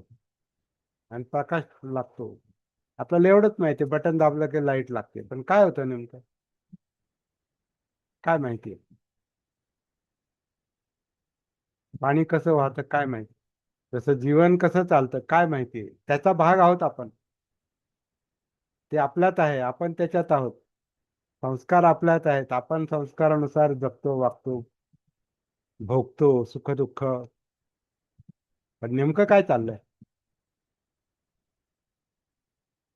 आणि प्रकाश लागतो. आपल्याला एवढंच माहिती आहे, बटन दाबलं की लाईट लागते. पण काय होतं नेमकं? काय माहिती आहे? पाणी कसं वाहतं काय माहिती? जसं जीवन कसं चालतं काय माहिती आहे? त्याचा भाग आहोत आपण. ते आपल्यात आहे, आपण त्याच्यात आहोत. संस्कार आपल्यात आहेत, आपण संस्कारानुसार जगतो, वागतो, भोगतो सुख दुःख. पण नेमकं काय चाललंय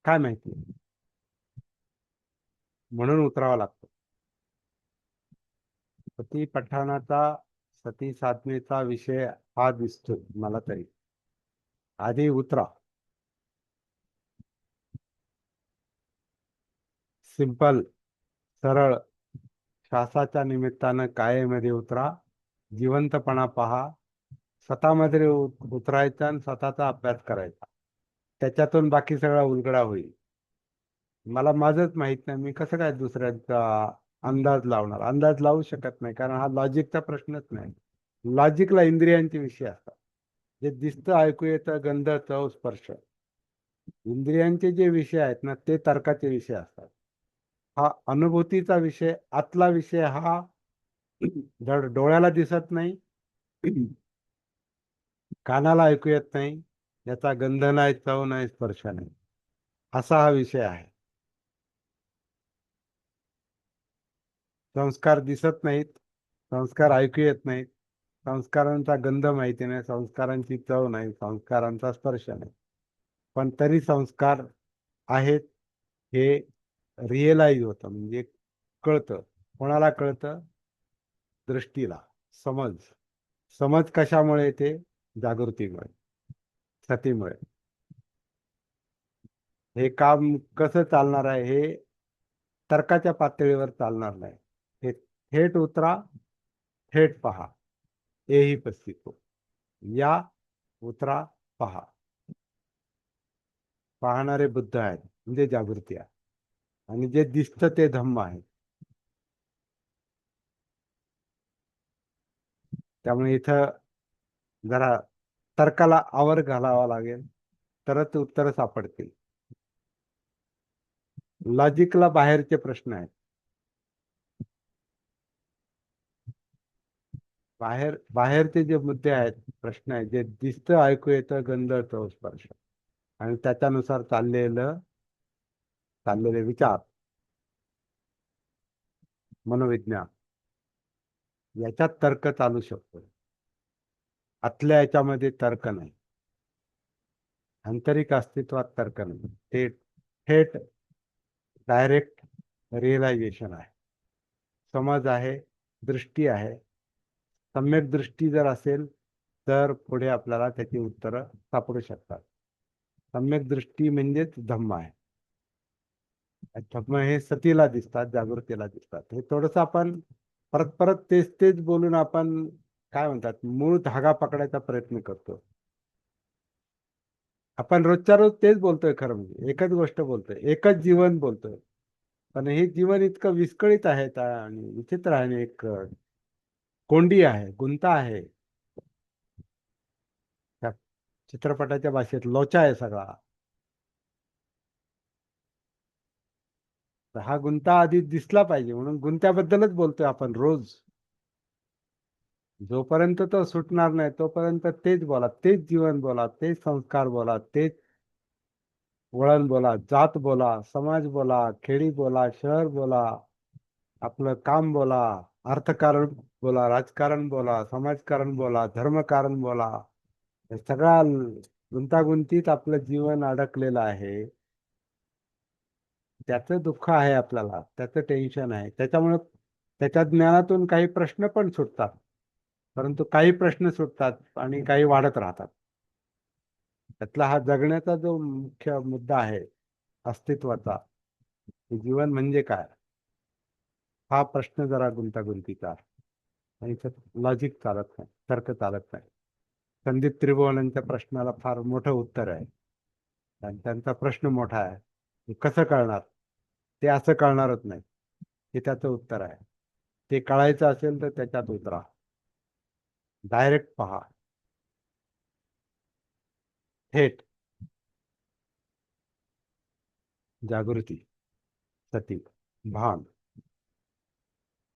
काय माहिती? म्हणून उतरावा लागतो. सती पठाणाचा, सती साधनेचा विषय हा दिसतो मला तरी. आधी उतरा. सिंपल, सरळ, श्वासाच्या निमित्तानं कायेमध्ये उतरा. जिवंतपणा पहा. स्वतःमध्ये उतरायचा आणि स्वतःचा अभ्यास करायचा. त्याच्यातून बाकी सगळा उलगडा होईल. मला माझंच माहित नाही, मी कसं काय दुसऱ्यांचा अंदाज लावणार? अंदाज लावू शकत नाही, कारण हा लॉजिकचा प्रश्नच नाही. लॉजिकला इंद्रियांचे विषय असतात. जे दिसतं, ऐकू येतं, गंध, चव, स्पर्श, इंद्रियांचे जे विषय आहेत ना, ते तर्काचे विषय असतात. हा अनुभूतीचा विषय, आतला विषय हा धड डोळ्याला दिसत नाही, कानाला ऐकू येत नाही, याचा गंध नाही, चव नाही, स्पर्श नाही, असा हा विषय आहे. संस्कार दिसत नाहीत, संस्कार ऐकू येत नाहीत, संस्कारांचा गंध माहिती नाही, संस्कारांची चव नाही, संस्कारांचा स्पर्श नाही. पण तरी संस्कार आहेत हे रिअलाइज होतं, म्हणजे कळतं. कोणाला कळतं? दृष्टीला. समज. समज कशामुळे येते? जागृतीमुळे, सतीमुळे. हे काम कसं चालणार आहे? हे तर्काच्या पातळीवर चालणार नाही. हे थेट उतरा, थेट पहा. हेही पस्तितो. या, उतरा, पहा. पाहणारे बुद्ध आहेत, म्हणजे जागृती आहे. आणि जे दिसतं ते धम्म आहे. त्यामुळे इथं जरा तर्काला आवर घालावा लागेल, तरच उत्तर सापडतील. लॉजिकला बाहेरचे प्रश्न आहेत. बाहेरचे जे मुद्दे आहेत, प्रश्न आहेत, जे दिसतं, ऐकू येतं, गंध, चव, स्पर्श, आणि त्याच्यानुसार चाललेले विचार, मनोविज्ञान, याच्यात तर्क चालू शकतो. आतल्या याच्यामध्ये तर्क नाही, आंतरिक अस्तित्वात तर्क नाही. ते थेट डायरेक्ट रिअलायझेशन आहे. समज आहे, दृष्टी आहे. सम्यक दृष्टी जर असेल तर पुढे आपल्याला त्याची उत्तरं सापडू शकतात. सम्यक दृष्टी म्हणजेच धम्म आहे. धम्म हे सतीला दिसतात, जागृतीला दिसतात. हे थोडंसं आपण परत परत तेच तेच बोलून आपण काय म्हणतात, मूळ धागा पकडायचा प्रयत्न करतो. आपण रोजच्या रोज तेच बोलतोय, खरं म्हणजे एकच गोष्ट बोलतोय, एकच जीवन बोलतोय. पण हे जीवन इतकं विस्कळीत आहे आणि विचित्र आहे, आणि एक कोंडी आहे, गुंता आहे. त्या चित्रपटाच्या भाषेत लोचा आहे सगळा. तर हा गुंता आधी दिसला पाहिजे, म्हणून गुंत्याबद्दलच बोलतोय आपण रोज. जोपर्यंत तो सुटणार नाही तोपर्यंत तेच बोला, तेच जीवन बोला, तेच संस्कार बोला, तेच वळण बोला, जात बोला, समाज बोला, खेडी बोला, शहर बोला, आपलं काम बोला, अर्थकारण बोला, राजकारण बोला, समाजकारण बोला, धर्मकारण बोला. हे सगळ्या गुंतागुंतीत आपलं जीवन अडकलेलं आहे. त्याचं दुःख आहे आपल्याला, त्याचं टेन्शन आहे. त्याच्यामुळे त्याच्या ज्ञानातून काही प्रश्न पण सुटतात, परंतु काही प्रश्न सुटतात आणि काही वाढत राहतात. त्यातला हा जगण्याचा जो मुख्य मुद्दा आहे अस्तित्वाचा, जीवन म्हणजे काय, हा प्रश्न जरा गुंतागुंतीचा आहे. आणि लॉजिक चालत नाही, तर्क चालत नाही. संदीप त्रिभुवनांच्या प्रश्नाला फार मोठं उत्तर आहे, आणि त्यांचा प्रश्न मोठा आहे. हे कसं कळणार? ते असं कळणारच नाही, हे त्याचं उत्तर आहे. ते कळायचं असेल तर त्याच्यात उतरा. डायरेक्ट पहा, थेट जागृती, सती, भान